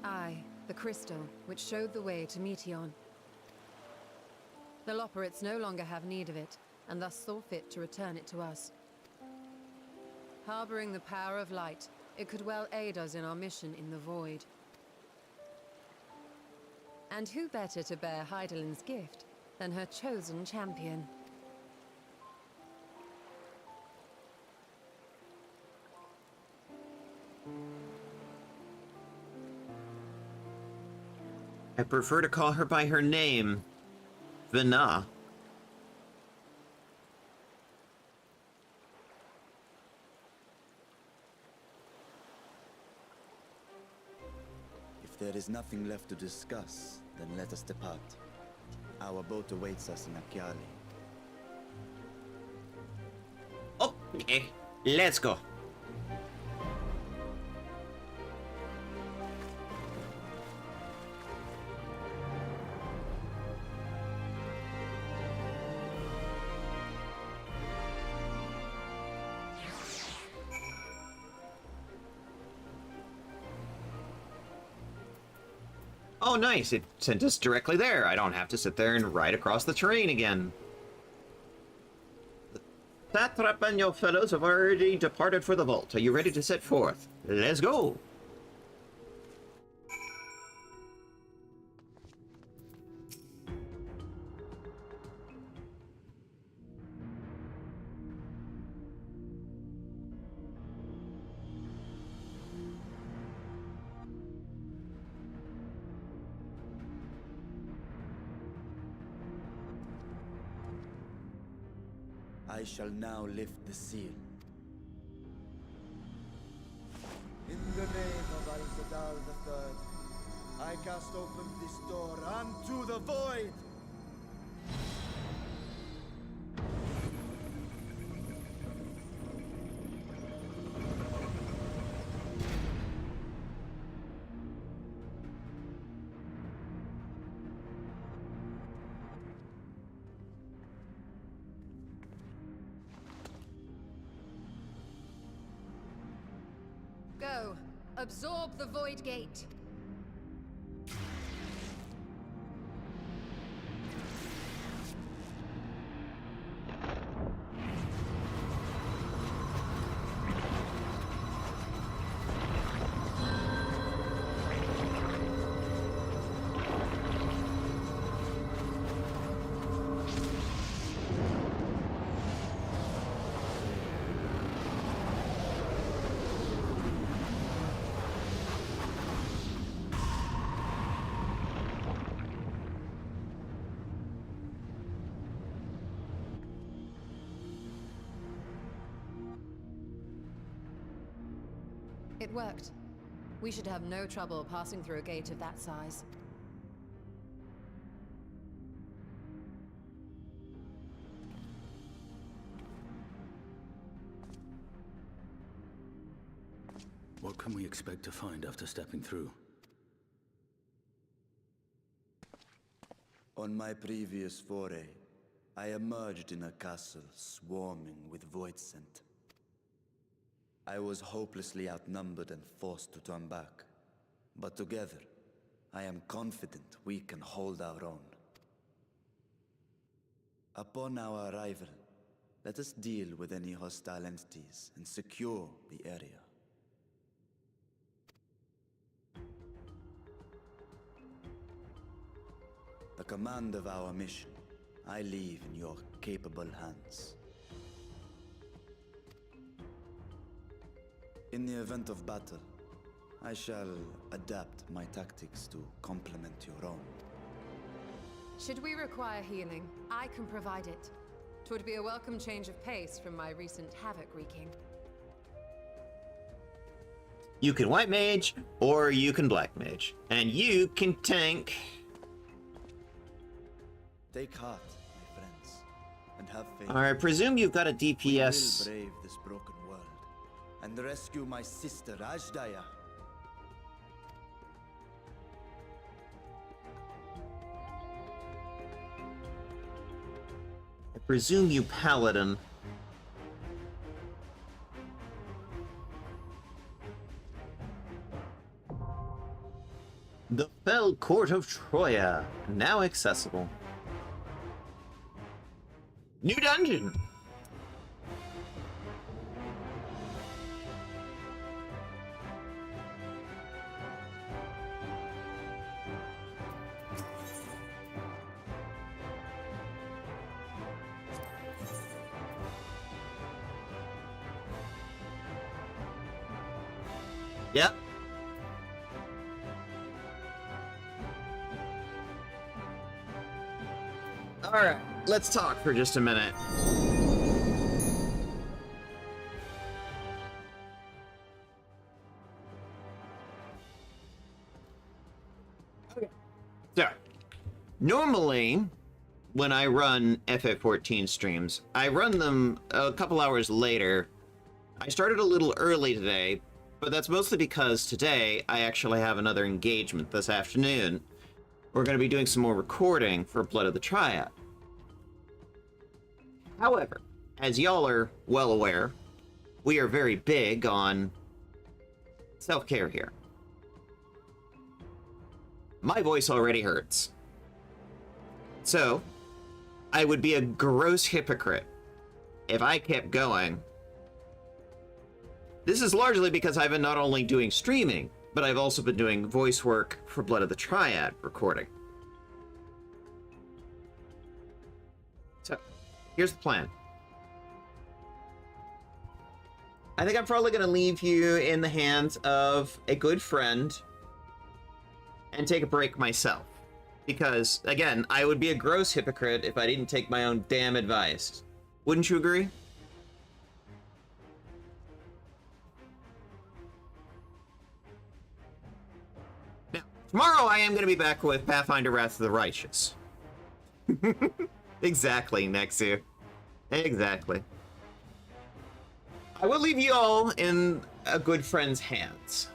Aye, the crystal, which showed the way to Meteon. The Loporrits no longer have need of it, and thus saw fit to return it to us. Harboring the power of light, it could well aid us in our mission in the Void. And who better to bear Hydaelyn's gift than her chosen champion? I prefer to call her by her name, Vina. If there is nothing left to discuss, then let us depart. Our boat awaits us in Akyali. Okay, let's go. Oh, nice. It sent us directly there. I don't have to sit there and ride across the terrain again. The Satrap and your fellows have already departed for the vault. Are you ready to set forth? Let's go. I shall now lift the seal. In the name of Al-Zadar III, I cast open this door unto the void! Go. Absorb the Void Gate. It worked. We should have no trouble passing through a gate of that size. What can we expect to find after stepping through? On my previous foray, I emerged in a castle swarming with void scent. I was hopelessly outnumbered and forced to turn back. But together, I am confident we can hold our own. Upon our arrival, let us deal with any hostile entities and secure the area. The command of our mission, I leave in your capable hands. In the event of battle, I shall adapt my tactics to complement your own. Should we require healing, I can provide it. 'Twould be a welcome change of pace from my recent havoc wreaking. You can white mage, or you can black mage. And you can tank. Take heart, my friends, and have faith. I presume you've got a We DPS. will brave this broken world and rescue my sister Ajdaya. I presume you paladin. The Fell Court of Troya, now accessible. New dungeon! Yep. Alright, let's talk for just a minute. Okay. So, normally, when I run FF14 streams, I run them a couple hours later. I started a little early today, but that's mostly because today I actually have another engagement this afternoon. We're going to be doing some more recording for Blood of the Triad. However, as y'all are well aware, we are very big on self-care here. My voice already hurts. So, I would be a gross hypocrite if I kept going. This is largely because I've been not only doing streaming, but I've also been doing voice work for Blood of the Triad recording. So, here's the plan. I think I'm probably going to leave you in the hands of a good friend and take a break myself. Because, again, I would be a gross hypocrite if I didn't take my own damn advice. Wouldn't you agree? Now, tomorrow I am going to be back with Pathfinder Wrath of the Righteous. Exactly, Nexu. Exactly. I will leave you all in a good friend's hands.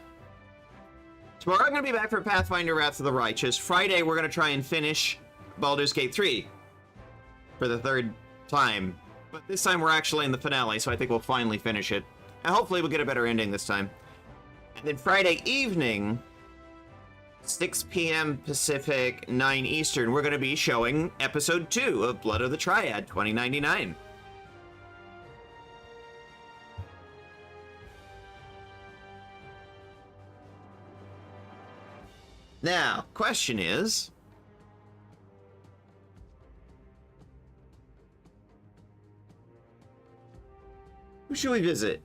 Tomorrow I'm going to be back for Pathfinder Wrath of the Righteous. Friday we're going to try and finish Baldur's Gate 3 for the third time. But this time we're actually in the finale, so I think we'll finally finish it. And hopefully we'll get a better ending this time. And then Friday evening, 6 p.m. Pacific, 9 Eastern, we're going to be showing Episode 2 of Blood of the Triad 2099. Now, question is, who should we visit?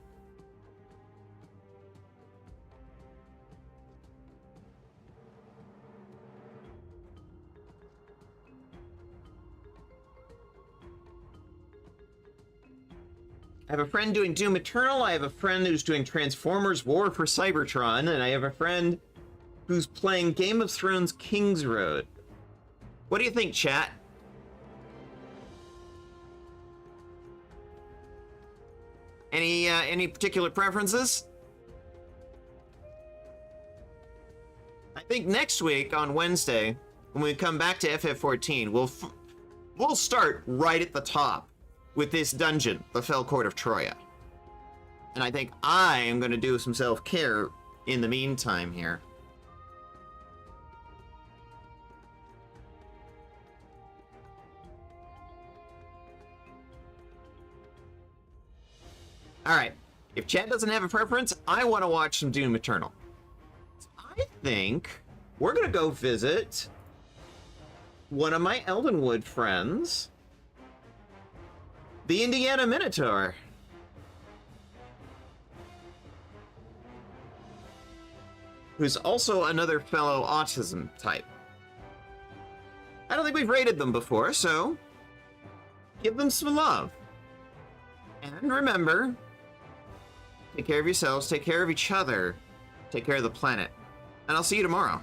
I have a friend doing Doom Eternal, I have a friend who's doing Transformers War for Cybertron, and I have a friend who's playing Game of Thrones King's Road. What do you think, chat? Any particular preferences? I think next week on Wednesday, when we come back to FF14, we'll start right at the top with this dungeon, the Fell Court of Troya. And I think I am going to do some self-care in the meantime here. Alright, if Chad doesn't have a preference, I want to watch some Doom Eternal. So I think we're going to go visit one of my Eldenwood friends, the Indiana Minotaur. Who's also another fellow autism type. I don't think we've rated them before, so give them some love. And remember, take care of yourselves, take care of each other, Take care of the planet. And I'll see you tomorrow.